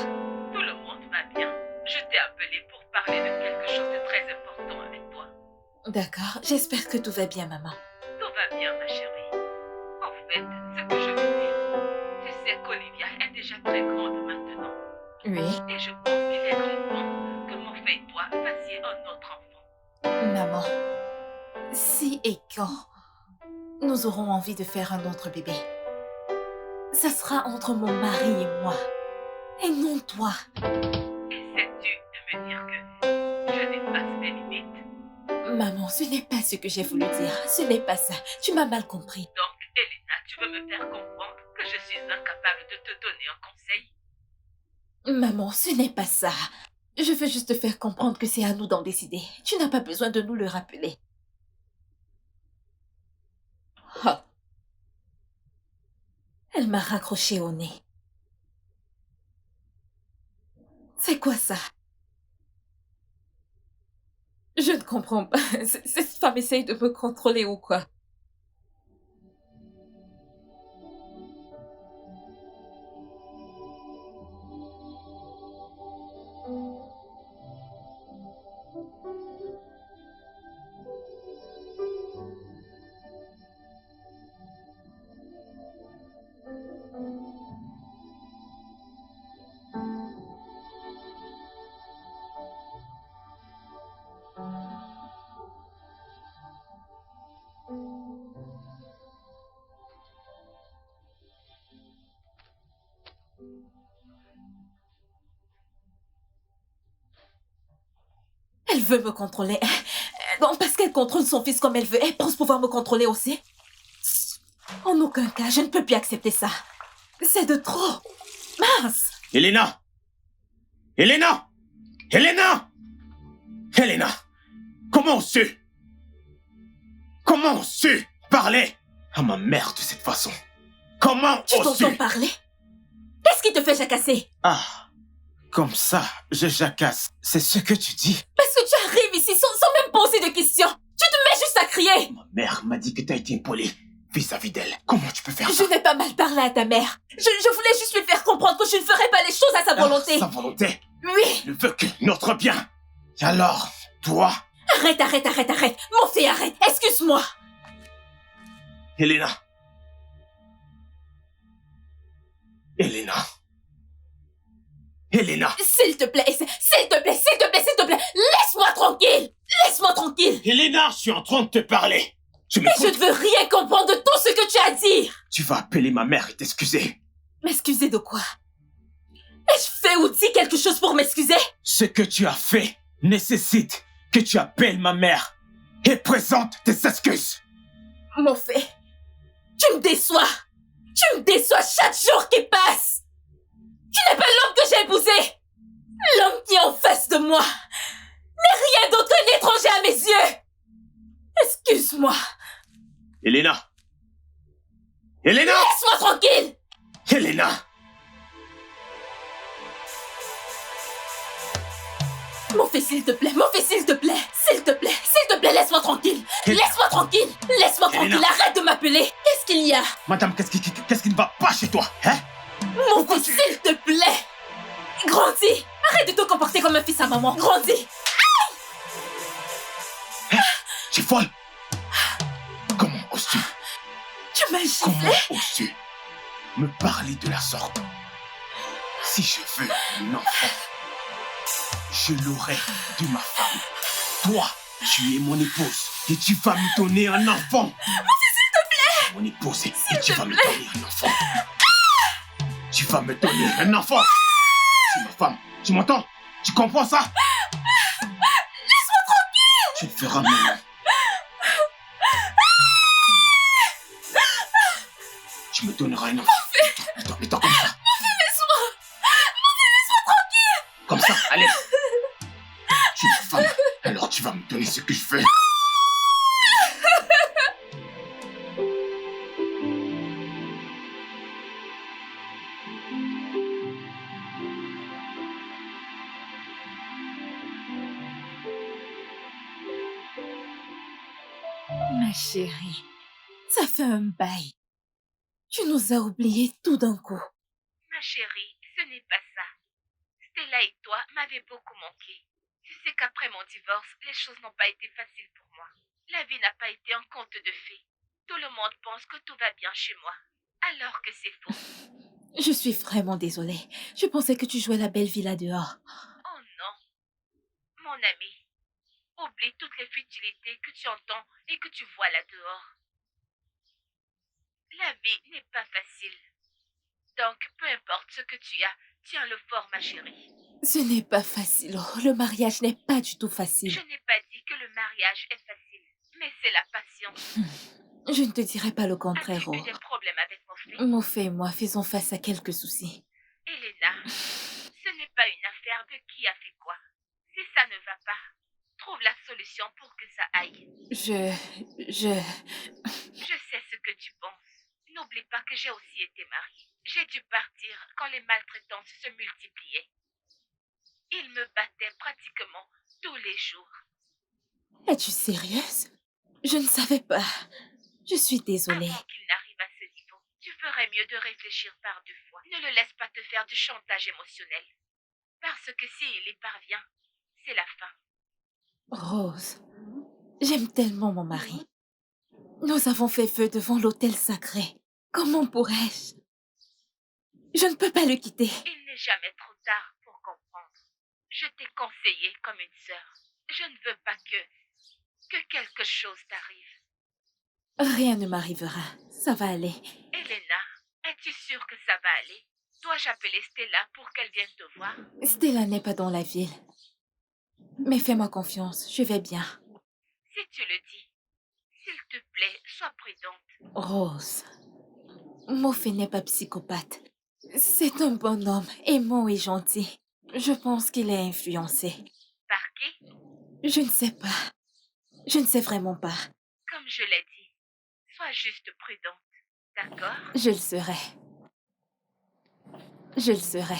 S3: Tout le monde va bien. Je t'ai appelé pour parler de quelque chose de très important avec toi.
S1: D'accord, j'espère que tout va bien, maman.
S3: Tout va bien, ma chérie. En fait, ce que je veux dire, tu sais qu'Olivia est déjà très grande maintenant.
S1: Oui,
S3: Et je pense qu'il est grand temps que Morphée et toi fassiez un autre enfant.
S1: maman. Si et quand nous aurons envie de faire un autre bébé, ça sera entre mon mari et moi, et non toi.
S3: Essaies-tu de me dire que je dépasse mes limites?
S1: Maman, ce n'est pas ce que j'ai voulu dire. Ce n'est pas ça. Tu m'as mal compris.
S3: Donc, Elena, tu veux me faire comprendre que je suis incapable de te donner un conseil?
S1: Maman, ce n'est pas ça. Je veux juste te faire comprendre que c'est à nous d'en décider. Tu n'as pas besoin de nous le rappeler. Oh. Elle m'a raccroché au nez. C'est quoi ça? Je ne comprends pas. Cette femme essaye de me contrôler ou quoi? Elle veut me contrôler. Bon, parce qu'elle contrôle son fils comme elle veut, elle pense pouvoir me contrôler aussi. En aucun cas, je ne peux plus accepter ça. C'est de trop. Mince!
S2: Elena! Elena! Elena! Elena! Comment oses-tu? Comment oses-tu parler à ma mère de cette façon? Comment
S1: Tu
S2: oses-tu?
S1: t'entends parler? Qu'est-ce qui te fait jacasser?
S2: Ah, comme ça, je jacasse. C'est ce que tu dis?
S1: Parce que tu arrives ici sans même poser de questions. Tu te mets juste à crier.
S2: Ma mère m'a dit que t'as été impoli vis-à-vis d'elle. Comment tu peux faire ça?
S1: Je n'ai pas mal parlé à ta mère. Je voulais juste lui faire comprendre que je ne ferais pas les choses à sa volonté.
S2: Sa volonté?
S1: Oui.
S2: Ne veut que notre bien. Et alors, toi?
S1: Arrête. Mon fils, arrête. Excuse-moi.
S2: Elena. Elena. Elena.
S1: S'il te plaît. Laisse-moi tranquille. Laisse-moi tranquille.
S2: Elena, je suis en train de te parler. Tu
S1: Mais je
S2: m'écoutes?
S1: ne veux rien comprendre de tout ce que tu as à dire.
S2: Tu vas appeler ma mère et t'excuser.
S1: M'excuser de quoi? Ai-je fait ou dit quelque chose pour m'excuser?
S2: Ce que tu as fait nécessite que tu appelles ma mère et présente tes excuses.
S1: Mon fait, tu me déçois. Tu me déçois chaque jour qui passe. Tu n'es pas l'homme que j'ai épousé. L'homme qui est en face de moi n'est rien d'autre qu'un étranger à mes yeux. Excuse-moi.
S2: Elena. Elena.
S1: Laisse-moi tranquille.
S2: Elena.
S1: Mon fils, s'il te plaît, laisse-moi tranquille. Laisse-moi tranquille.
S2: Elena.
S1: Arrête de m'appeler. Qu'est-ce Qu'est-ce qu'il y a?
S2: Madame, qu'est-ce qui ne va pas chez toi, hein?
S1: Mon
S2: Pourquoi
S1: fils, s'il te plaît! Grandis! Arrête de te comporter comme un fils à maman! Grandis!
S2: Tu es folle? Comment oses-tu?
S1: Tu m'as
S2: Comment
S1: giflé!
S2: oses-tu me parler de la sorte? Si je veux un enfant, je l'aurai de ma femme. Toi, tu es mon épouse et tu vas me donner un enfant. Mon fils, s'il te plaît! Mon épouse et tu vas me donner un enfant. Tu vas me donner un enfant. C'est ma femme. Tu m'entends? Tu comprends ça?
S1: Laisse-moi tranquille!
S2: Tu le feras maintenant. Tu me donneras un enfant. Mets-toi comme ça.
S1: Laisse-moi! Laisse-moi tranquille!
S2: Comme ça, allez. Tu es ma femme. Alors tu vas me donner ce que je veux.
S1: Ma chérie, ça fait un bail. Tu nous as oubliés tout d'un coup.
S3: Ma chérie, ce n'est pas ça. Stella et toi m'avez beaucoup manqué. Tu sais qu'après mon divorce, les choses n'ont pas été faciles pour moi. La vie n'a pas été un conte de fées. Tout le monde pense que tout va bien chez moi, alors que c'est faux.
S1: Je suis vraiment désolée. Je pensais que tu jouais la belle vie là dehors.
S3: Oh non, mon ami, oublie toutes les futilités que tu entends et que tu vois là dehors. La vie n'est pas facile. Donc, peu importe ce que tu as, tiens-le fort, ma chérie.
S1: Ce n'est pas facile. Oh, le mariage n'est pas du tout facile.
S3: Je n'ai pas dit que le mariage est facile, mais c'est la passion.
S1: Je ne te dirai pas le contraire,
S3: As-tu eu
S1: oh.
S3: des problèmes avec Moffet?
S1: Moffet et moi faisons face à quelques soucis.
S3: Elena, ce n'est pas une affaire de qui a fait quoi. Si ça ne va pas, trouve la solution pour que ça aille.
S1: Je
S3: Je sais ce que tu penses. N'oublie pas que j'ai aussi été mariée. J'ai dû partir quand les maltraitances se multipliaient. Ils me battaient pratiquement tous les jours.
S1: Es-tu sérieuse? Je ne savais pas. Je suis désolée.
S3: Avant qu'il n'arrive à ce niveau, tu ferais mieux de réfléchir par deux fois. Ne le laisse pas te faire du chantage émotionnel. Parce que s'il y parvient, c'est la fin.
S1: Rose, j'aime tellement mon mari. Nous avons fait feu devant l'autel sacré. Comment pourrais-je? Je ne peux pas le quitter.
S3: Il n'est jamais trop tard pour comprendre. Je t'ai conseillé comme une sœur. Je ne veux pas que quelque chose t'arrive.
S1: Rien ne m'arrivera. Ça va aller.
S3: Elena, es-tu sûre que ça va aller? Dois-je appeler Stella pour qu'elle vienne te voir?
S1: Stella n'est pas dans la ville. Mais fais-moi confiance, je vais bien.
S3: Si tu le dis, s'il te plaît, sois prudente.
S1: Rose, Moffet n'est pas psychopathe. C'est un bon homme, aimant et gentil. Je pense qu'il est influencé.
S3: Par qui?
S1: Je ne sais pas. Je ne sais vraiment pas.
S3: Comme je l'ai dit, sois juste prudente, d'accord?
S1: Je le serai. Je le serai.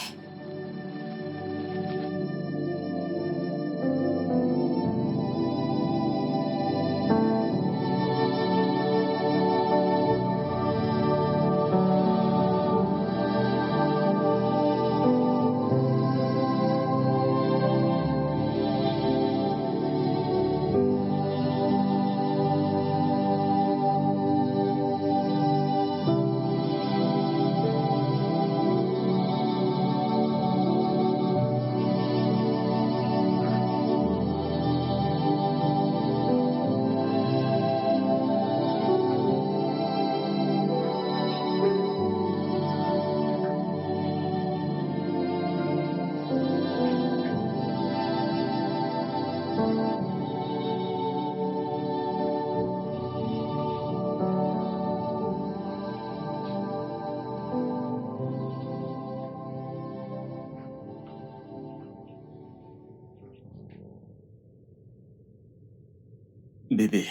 S2: Bébé,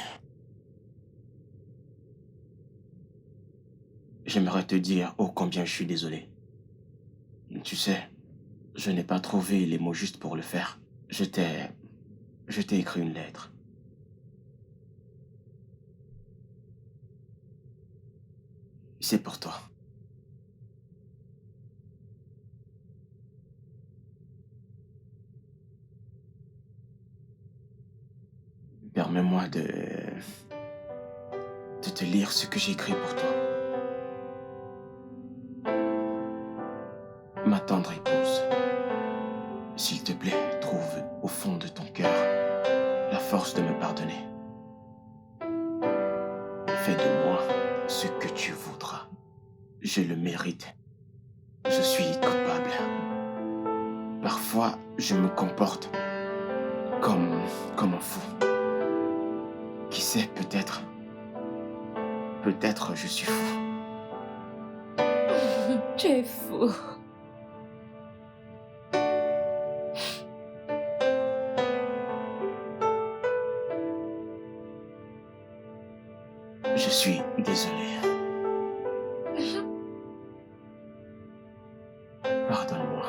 S2: j'aimerais te dire oh combien je suis désolé. Tu sais, je n'ai pas trouvé les mots justes pour le faire. Je t'ai écrit une lettre. C'est pour toi. Permets-moi de te lire ce que j'ai écrit pour toi. Ma tendre épouse, s'il te plaît, trouve au fond de ton cœur la force de me pardonner. Fais de moi ce que tu voudras. Je le mérite. Je suis coupable. Parfois, je me comporte comme un fou. Qui sait, peut-être je suis fou.
S1: Tu es fou.
S2: Je suis désolé. Pardonne-moi.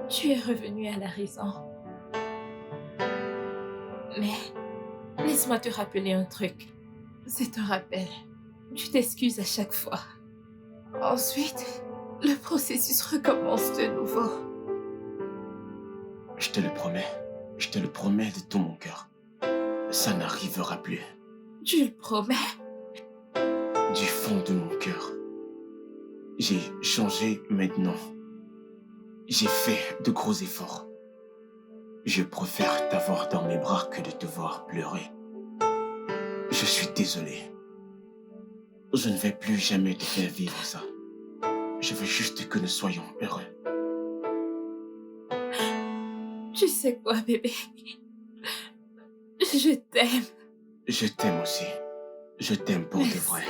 S1: Tu es revenu à la raison. Mais laisse-moi te rappeler un truc. C'est un rappel. Tu t'excuses à chaque fois. Ensuite, le processus recommence de nouveau.
S2: Je te le promets. Je te le promets de tout mon cœur. Ça n'arrivera plus.
S1: Tu le promets?
S2: Du fond de mon cœur. J'ai changé maintenant. J'ai fait de gros efforts. Je préfère t'avoir dans mes bras que de te voir pleurer. Je suis désolé. Je ne vais plus jamais te faire vivre ça. Je veux juste que nous soyons heureux.
S1: Tu sais quoi, bébé? Je t'aime.
S2: Je t'aime aussi. Je t'aime pour de
S1: Merci.
S2: vrai.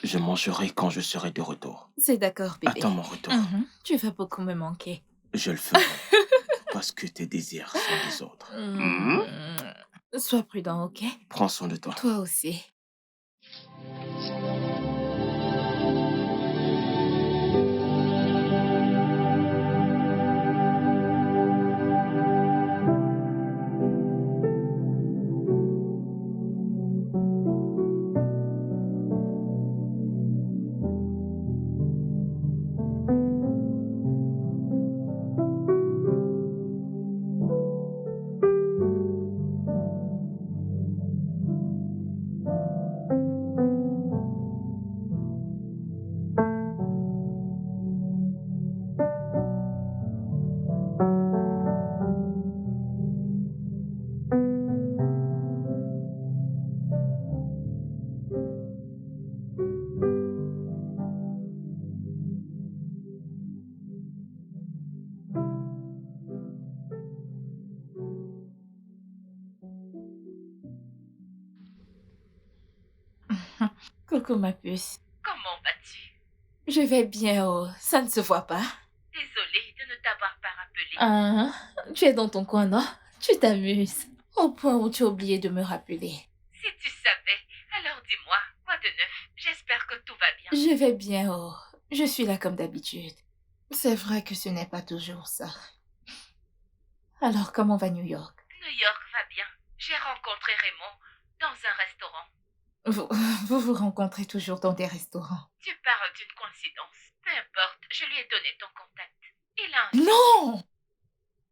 S2: Je mangerai quand je serai de retour.
S1: C'est d'accord, bébé.
S2: Attends mon retour.
S1: Tu vas beaucoup me manquer.
S2: Je le ferai. Parce que tes désirs sont des autres.
S1: Sois prudent, ok?
S2: Prends soin de toi.
S1: Toi aussi. Coucou ma puce.
S3: Comment vas-tu?
S1: Je vais bien, oh. Ça ne se voit pas.
S3: Désolée de ne t'avoir pas rappelé.
S1: Ah, tu es dans ton coin, non? Tu t'amuses. Au point où tu as oublié de me rappeler.
S3: Si tu savais, alors dis-moi, quoi de neuf? J'espère que tout va bien.
S1: Je vais bien, oh. Je suis là comme d'habitude. C'est vrai que ce n'est pas toujours ça. Alors, comment va New York?
S3: New York va bien. J'ai rencontré Raymond dans un restaurant.
S1: Vous vous rencontrez toujours dans des restaurants.
S3: Tu parles d'une coïncidence. Peu importe, je lui ai donné ton contact. Il a un...
S1: Non!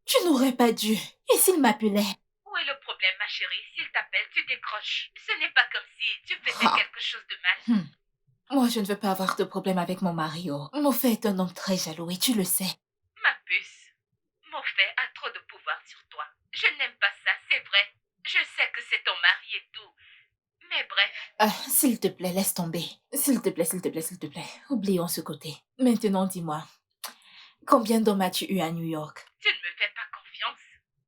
S1: Tu n'aurais pas dû. Et s'il m'appelait?
S3: Où est le problème, ma chérie? S'il t'appelle, tu décroches. Ce n'est pas comme si tu faisais
S1: Ah.
S3: quelque chose de mal.
S1: Moi, je ne veux pas avoir de problème avec mon mari, oh. Moffet est un homme très jaloux et tu le sais.
S3: Ma puce, Moffet a trop de pouvoir sur toi. Je n'aime pas ça, c'est vrai. Je sais que c'est ton mari et tout. Mais bref,
S1: S'il te plaît, laisse tomber. S'il te plaît, s'il te plaît, s'il te plaît. Oublions ce côté. Maintenant, dis-moi, combien d'hommes as-tu eu à New York?
S3: tu ne me fais pas confiance.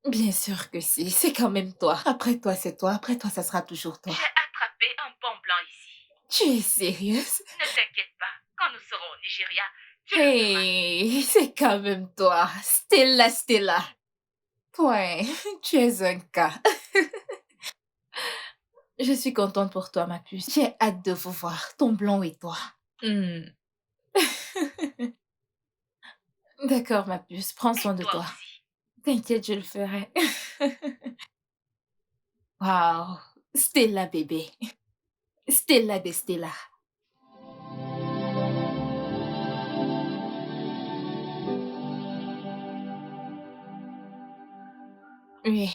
S1: Bien sûr que si, c'est quand même toi. Après toi, c'est toi. Après toi, ça sera toujours toi.
S3: J'ai attrapé un bon blanc ici.
S1: Tu es sérieuse?
S3: Ne t'inquiète pas, quand nous serons au Nigeria, tu le sauras.
S1: Hey, c'est quand même toi. Stella, Stella. Toi, tu es un cas. Je suis contente pour toi, ma puce. J'ai hâte de vous voir, ton blond et toi. D'accord, ma puce, prends soin de
S3: Toi
S1: toi.
S3: aussi.
S1: T'inquiète, je le ferai. Wow, Stella bébé. Stella de Stella. Oui.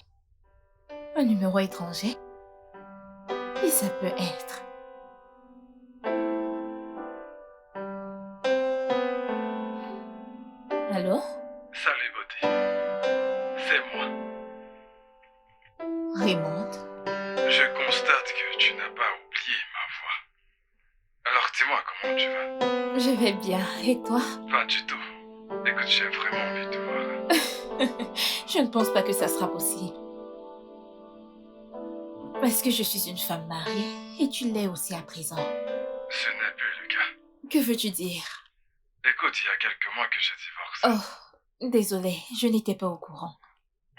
S1: Un numéro étranger? Qui ça peut être? Allô?
S4: Salut, Bodhi. C'est moi.
S1: Raymond?
S4: Je constate que tu n'as pas oublié ma voix. Alors dis-moi comment tu vas.
S1: Je vais bien. Et toi?
S4: Pas du tout. Écoute, j'ai vraiment envie de te voir.
S1: Je ne pense pas que ça sera possible. Parce que je suis une femme mariée et tu l'es aussi à présent.
S4: Ce n'est plus le cas.
S1: Que veux-tu dire?
S4: Écoute, il y a quelques mois que j'ai divorcé.
S1: Oh, désolée, je n'étais pas au courant.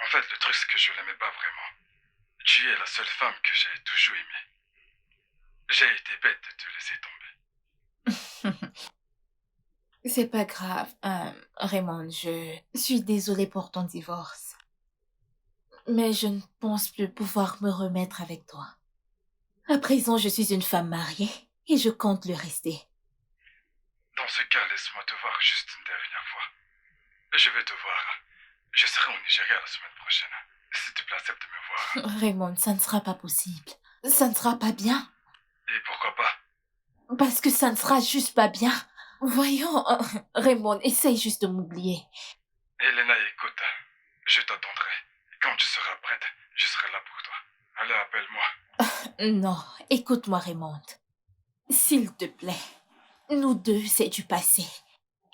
S4: En fait, le truc, c'est que je l'aimais pas vraiment. Tu es la seule femme que j'ai toujours aimée. J'ai été bête de te laisser tomber.
S1: C'est pas grave. Raymond, je suis désolée pour ton divorce. Mais je ne pense plus pouvoir me remettre avec toi. À présent, je suis une femme mariée et je compte le rester.
S4: Dans ce cas, laisse-moi te voir juste une dernière fois. Je vais te voir. Je serai au Nigeria la semaine prochaine. S'il te plaît, accepte de me voir.
S1: Raymond, ça ne sera pas possible. Ça ne sera pas bien.
S4: Et pourquoi pas?
S1: Parce que ça ne sera juste pas bien. Voyons, Raymond, essaye juste de m'oublier.
S4: Elena, écoute, je t'attendrai. Quand tu seras prête, je serai là pour toi. Allez, appelle-moi.
S1: Non, écoute-moi, Raymond. S'il te plaît, nous deux, c'est du passé.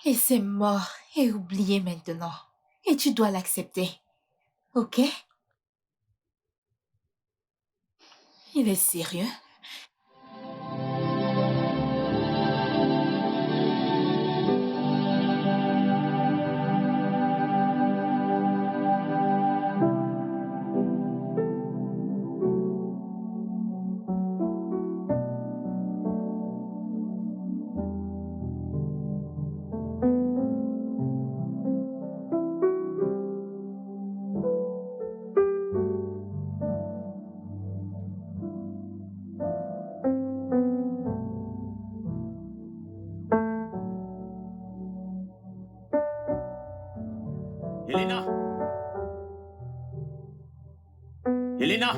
S1: Et c'est mort et oublié maintenant. Et tu dois l'accepter. Ok? Il est sérieux?
S5: Elena!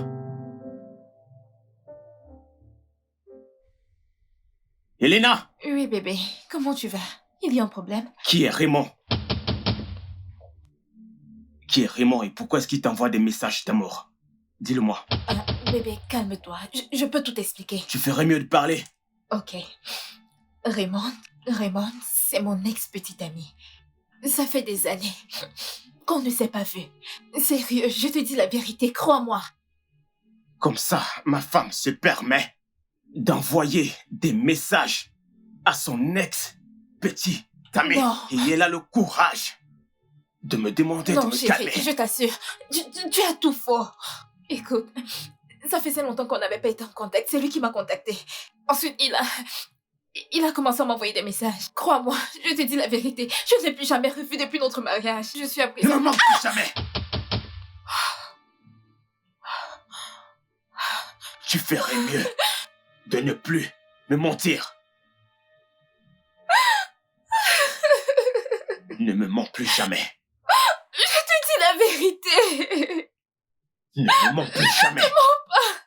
S5: Elena!
S1: Oui, bébé. Comment tu vas? Il y a un problème?
S5: Qui est Raymond? Qui est Raymond et pourquoi est-ce qu'il t'envoie des messages d'amour? Dis-le-moi.
S1: Bébé, calme-toi. Je peux tout expliquer.
S5: Tu ferais mieux de parler.
S1: Ok. Raymond, c'est mon ex-petite amie. Ça fait des années qu'on ne s'est pas vu. Sérieux, je te dis la vérité, crois-moi.
S5: Comme ça, ma femme se permet d'envoyer des messages à son ex-petit ami.
S1: Non.
S5: Et elle a le courage de me demander de
S1: Non,
S5: me
S1: chérie,
S5: calmer.
S1: je t'assure. Tu as tout faux. Écoute, ça faisait longtemps qu'on n'avait pas été en contact. C'est lui qui m'a contacté. Ensuite, il a commencé à m'envoyer des messages. Crois-moi, je te dis la vérité. Je ne l'ai plus jamais revu depuis notre mariage. Je suis à
S5: Ne
S1: présent...
S5: me manque plus jamais. Tu ferais mieux de ne plus me mentir. Ne me mens plus jamais.
S1: Je te dis la vérité.
S5: Ne me mens plus jamais.
S1: Ne mens pas.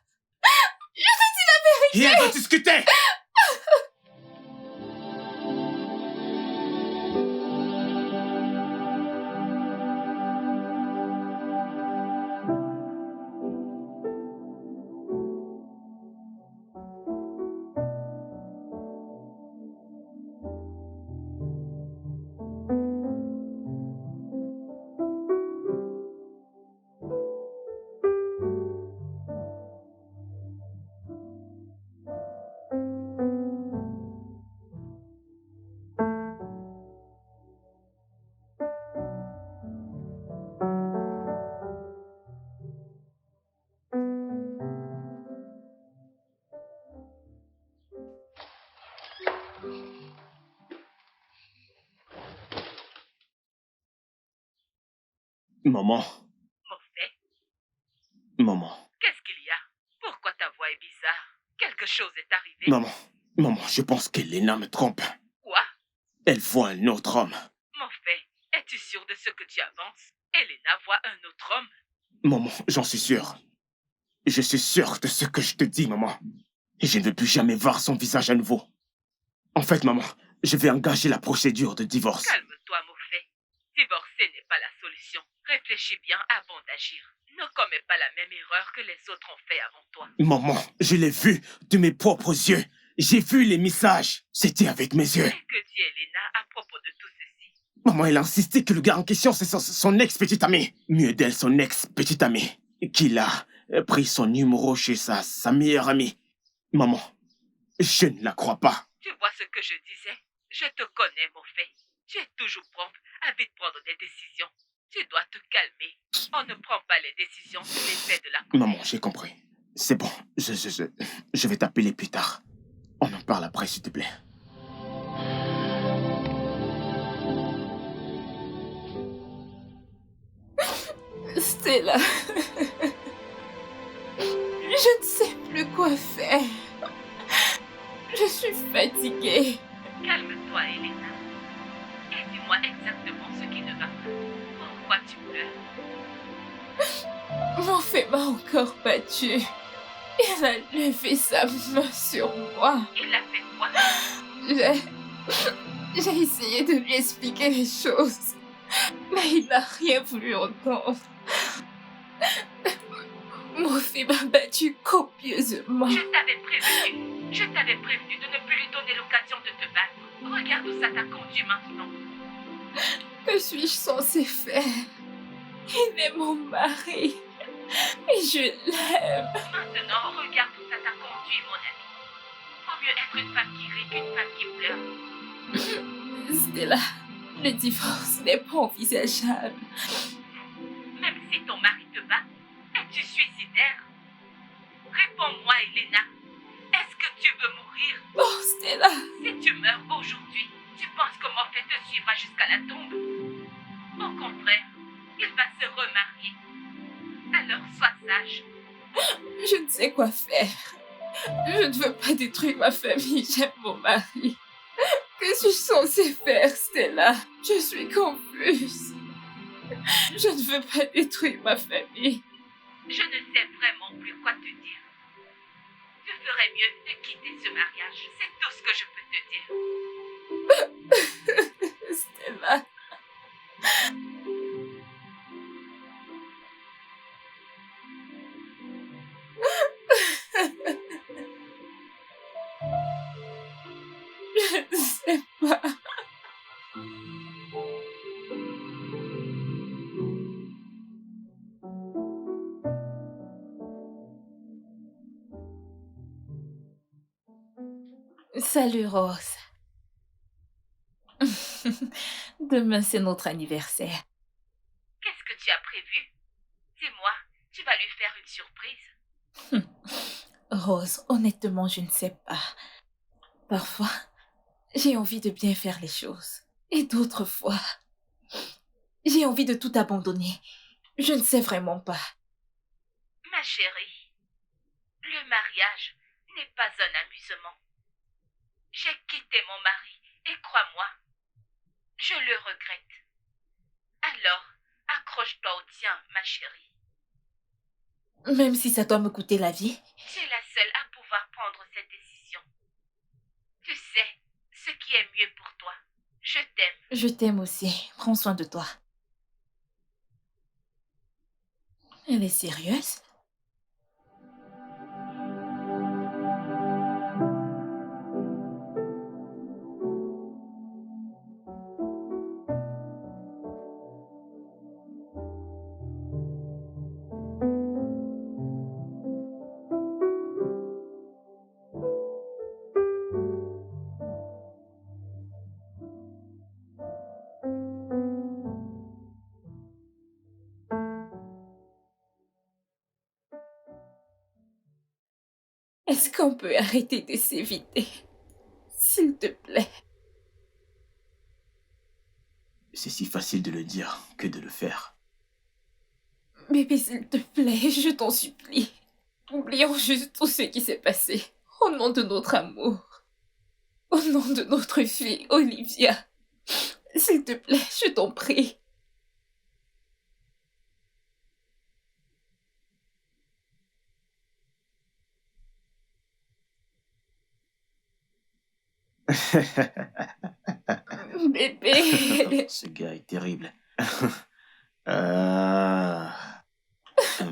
S1: Je te dis la vérité.
S5: Rien de discuter. Maman.
S3: Morphée,
S5: Maman.
S3: qu'est-ce qu'il y a? Pourquoi ta voix est bizarre? Quelque chose est arrivé?
S5: Maman, je pense qu'Elena me trompe.
S3: Quoi?
S5: Elle voit un autre homme.
S3: Morphée, es-tu sûr de ce que tu avances? Elena voit un autre homme?
S5: Maman, j'en suis sûr. Je suis sûr de ce que je te dis, maman. Et je ne veux plus jamais voir son visage à nouveau. En fait, maman, je vais engager la procédure de divorce.
S3: Calme-toi, Morphée. Divorcer n'est pas la solution. Réfléchis bien avant d'agir. Ne commets pas la même erreur que les autres ont fait avant toi.
S5: Maman, je l'ai vu de mes propres yeux. J'ai vu les messages. C'était avec mes yeux.
S3: Et que dit Elena à propos de tout ceci?
S5: Maman, elle a insisté que le gars en question, c'est son ex-petite amie. Mieux d'elle, son ex-petite amie. Qu'il a pris son numéro chez sa meilleure amie. Maman, je ne la crois pas.
S3: Tu vois ce que je disais? Je te connais, Morphée. Tu es toujours prompt à vite prendre des décisions. Tu dois te calmer. On ne prend pas les décisions sous l'effet de la colère.
S5: Maman, j'ai compris. C'est bon, je vais t'appeler plus tard. On en parle après, s'il te plaît.
S1: Stella. Je ne sais plus quoi faire. Je suis fatiguée.
S3: Calme-toi, Elena. Et dis-moi exactement ce qui ne va pas. Pourquoi tu pleures?
S1: Morphée m'a encore battue. Il a levé sa main sur moi.
S3: Il a fait quoi?
S1: J'ai essayé de lui expliquer les choses, mais il n'a rien voulu entendre. Morphée m'a battue copieusement.
S3: Je t'avais prévenu de ne plus lui donner l'occasion de te battre. Regarde où ça t'a conduit maintenant.
S1: Que suis-je censée faire? Il est mon mari. Et je l'aime.
S3: Maintenant, regarde où ça t'a conduit, mon ami. Vaut mieux être une femme qui rit qu'une femme qui pleure.
S1: Stella, le divorce n'est pas envisageable.
S3: Même si ton mari te bat, es-tu suicidaire? Réponds-moi, Elena. Est-ce que tu veux mourir?
S1: Oh, Stella.
S3: Si tu meurs aujourd'hui, tu penses que Morphée te suivra jusqu'à la tombe? Au contraire, il va se remarier. Alors sois sage.
S1: Je ne sais quoi faire. Je ne veux pas détruire ma famille, j'aime mon mari. Que suis-je censée faire, Stella? Je suis confuse. Je ne veux pas détruire ma famille.
S3: Je ne sais vraiment plus quoi te dire. Tu ferais mieux de quitter ce mariage. C'est tout ce que je peux te dire.
S1: Stella. Je ne sais pas. Salut Rose. Demain c'est notre anniversaire.
S3: Qu'est-ce que tu as prévu? Dis-moi, tu vas lui faire une surprise?
S1: Rose, honnêtement, je ne sais pas. Parfois, j'ai envie de bien faire les choses. Et d'autres fois, j'ai envie de tout abandonner. Je ne sais vraiment pas.
S3: Ma chérie, le mariage n'est pas un amusement. J'ai quitté mon mari et crois-moi, je le regrette. Alors, accroche-toi au tien, ma chérie.
S1: Même si ça doit me coûter la vie.
S3: Tu es la seule à pouvoir prendre cette décision. Tu sais ce qui est mieux pour toi. Je t'aime.
S1: Je t'aime aussi. Prends soin de toi. Elle est sérieuse? Est-ce qu'on peut arrêter de s'éviter? S'il te plaît.
S5: C'est si facile de le dire que de le faire.
S1: Bébé, s'il te plaît, je t'en supplie. Oublions juste tout ce qui s'est passé. Au nom de notre amour. Au nom de notre fille, Olivia. S'il te plaît, je t'en prie. Bébé.
S5: Ce gars est terrible. Un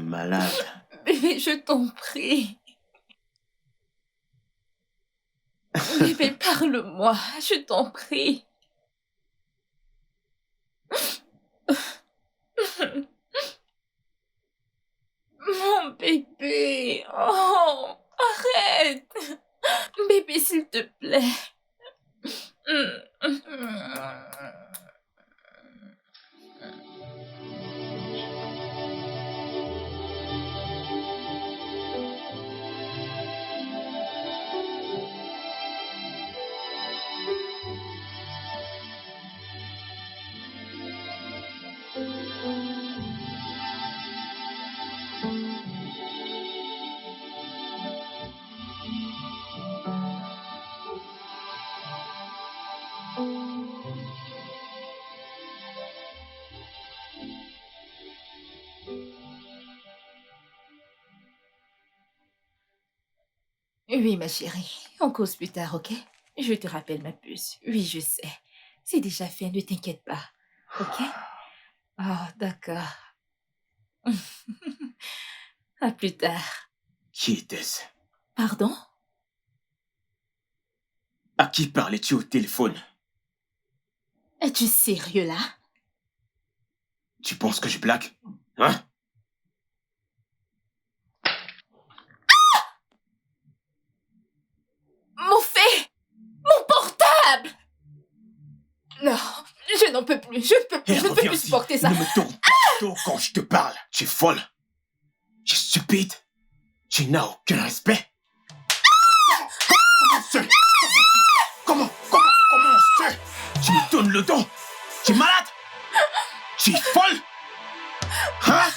S5: malade.
S1: Bébé, je t'en prie. Bébé, parle-moi, je t'en prie. Mon bébé. Oh, arrête. Bébé, s'il te plaît. Oui, ma chérie. On cause plus tard, ok? Je te rappelle ma puce. Oui, je sais. C'est déjà fait, ne t'inquiète pas. Ok? Oh, d'accord. À plus tard.
S5: Qui était-ce?
S1: Pardon?
S5: À qui parlais-tu au téléphone?
S1: Es-tu sérieux là?
S5: Tu penses que je blague? Hein?
S1: Mon fait! Mon portable! Non, je n'en peux plus. Je ne peux plus.
S5: Hé,
S1: Je ne peux
S5: reviens
S1: plus
S5: ici.
S1: supporter ça.
S5: Ne me tourne pas le dos quand je te parle. Tu es folle. Tu es stupide. Tu n'as aucun respect. Comment c'est? Tu me tournes le dos. Tu es malade. Tu es folle. Hein?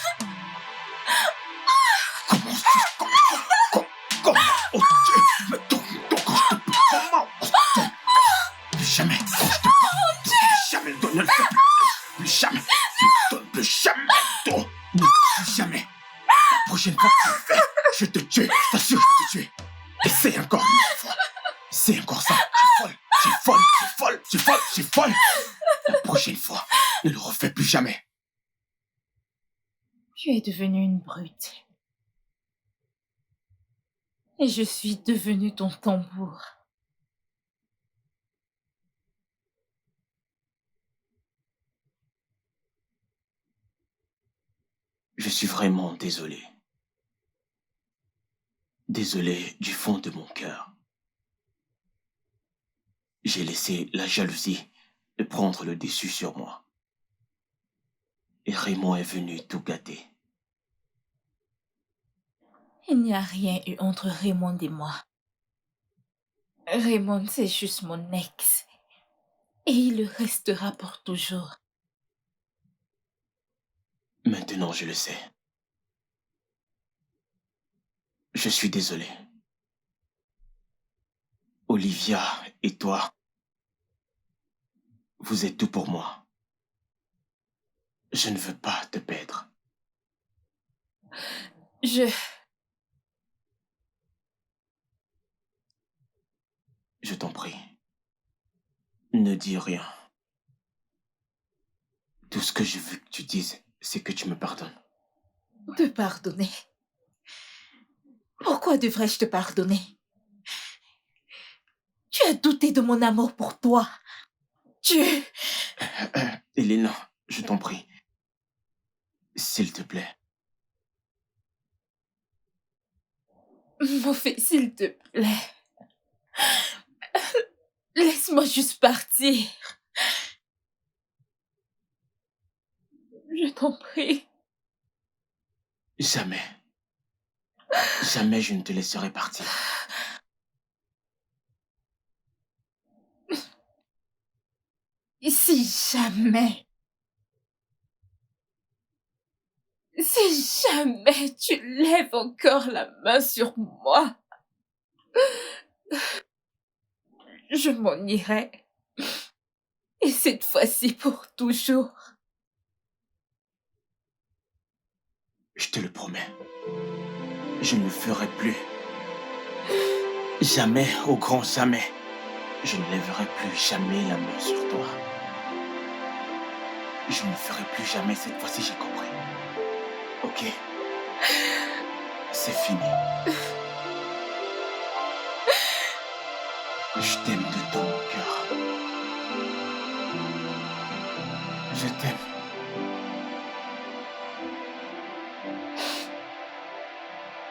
S5: Comment oh, tu me tournes le dos quand je te parle. Comment? Plus jamais quand je te parle. Plus jamais le dos, ne le fais plus. Plus jamais. Ne me donne plus jamais le dos. Plus jamais. Plus tuer. Essaye encore une fois. C'est encore ça. Tu es folle. Tu es folle. Tu es folle. Tu es folle. Tu es folle. La prochaine fois, ne le refais plus jamais.
S1: Tu es devenue une brute. Et je suis devenue ton tambour.
S5: Je suis vraiment désolé. Désolé du fond de mon cœur. J'ai laissé la jalousie prendre le dessus sur moi. Et Raymond est venu tout gâter.
S1: Il n'y a rien eu entre Raymond et moi. Raymond, c'est juste mon ex. Et il le restera pour toujours.
S5: Maintenant, je le sais. Je suis désolé. Olivia et toi, vous êtes tout pour moi. Je ne veux pas te perdre. Je t'en prie. Ne dis rien. Tout ce que je veux que tu dises, c'est que tu me pardonnes.
S1: Te pardonner? Pourquoi devrais-je te pardonner? Tu as douté de mon amour pour toi.
S5: Elena, je t'en prie. S'il te plaît.
S1: Mon fils, s'il te plaît. Laisse-moi juste partir. Je t'en prie.
S5: Jamais. Jamais je ne te laisserai partir.
S1: Si jamais tu lèves encore la main sur moi, je m'en irai. Et cette fois-ci pour toujours.
S5: Je te le promets. Je ne le ferai plus. Jamais, au grand jamais. Je ne lèverai plus jamais la main sur toi. Je ne le ferai plus jamais, cette fois-ci j'ai compris. Ok? C'est fini. Je t'aime de tout mon cœur. Je t'aime.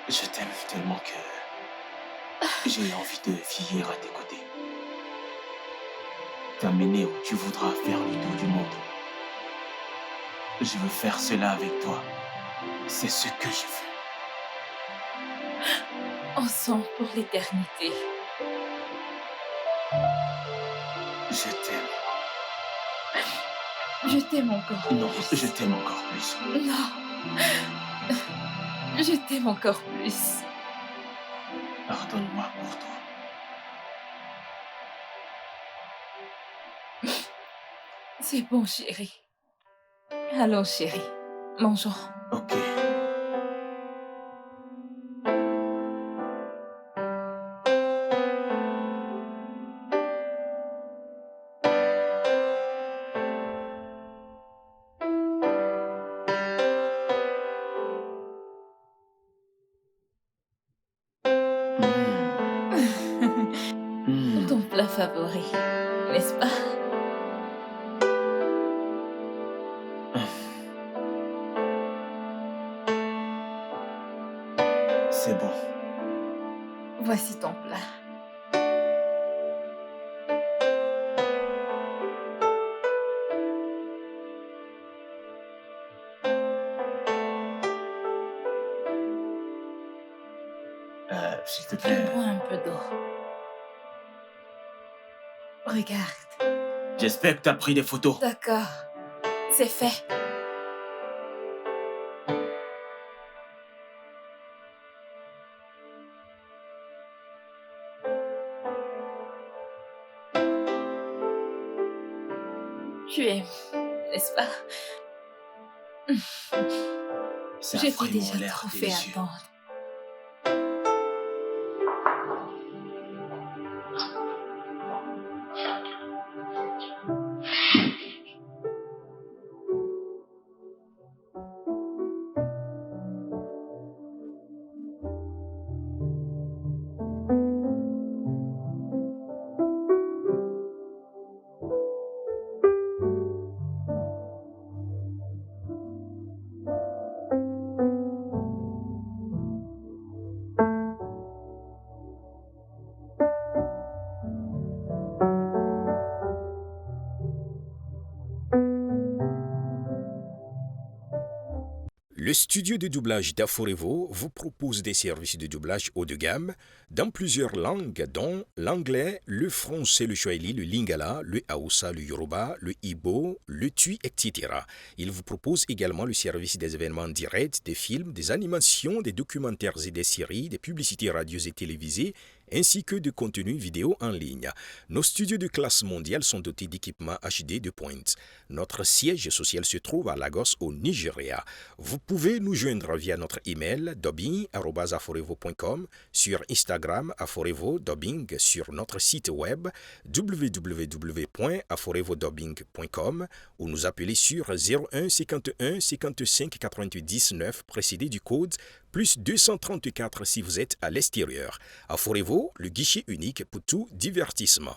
S5: Je t'aime tellement que j'ai envie de vieillir à tes côtés. T'amener où tu voudras faire le tour du monde. Je veux faire cela avec toi. C'est ce que je veux.
S1: Ensemble pour l'éternité.
S5: Je t'aime.
S1: Je t'aime encore plus.
S5: Non, je t'aime encore plus.
S1: Non. Je t'aime encore plus.
S5: Pardonne-moi pour toi.
S1: C'est bon, chérie. Allons, chérie. Mangeons.
S5: Ok.
S1: Ton plat favori, n'est-ce pas?
S5: C'est bon.
S1: Voici ton plat.
S5: S'il te plaît.
S1: Bois un peu d'eau. Regarde.
S5: J'espère que t'as pris des photos.
S1: D'accord. C'est fait. Tu aimes, n'est-ce pas?
S5: Ça a
S1: J'ai
S5: vraiment
S1: déjà
S5: l'air
S1: trop fait
S5: délicieux.
S1: attendre.
S6: Le studio de doublage d'Aforevo vous propose des services de doublage haut de gamme dans plusieurs langues dont l'anglais, le français, le swahili, le lingala, le hausa, le yoruba, le igbo, le tui, etc. Il vous propose également le service des événements directs, des films, des animations, des documentaires et des séries, des publicités radio et télévisées, ainsi que de contenus vidéo en ligne. Nos studios de classe mondiale sont dotés d'équipements HD de pointe. Notre siège social se trouve à Lagos, au Nigeria. Vous pouvez nous joindre via notre email dubbing@aforevo.com, sur Instagram Aforevo Dubbing, sur notre site web www.aforevodubbing.com ou nous appeler sur 01 51 55 88 19 précédé du code plus 234 si vous êtes à l'extérieur. Aforevo, le guichet unique pour tout divertissement.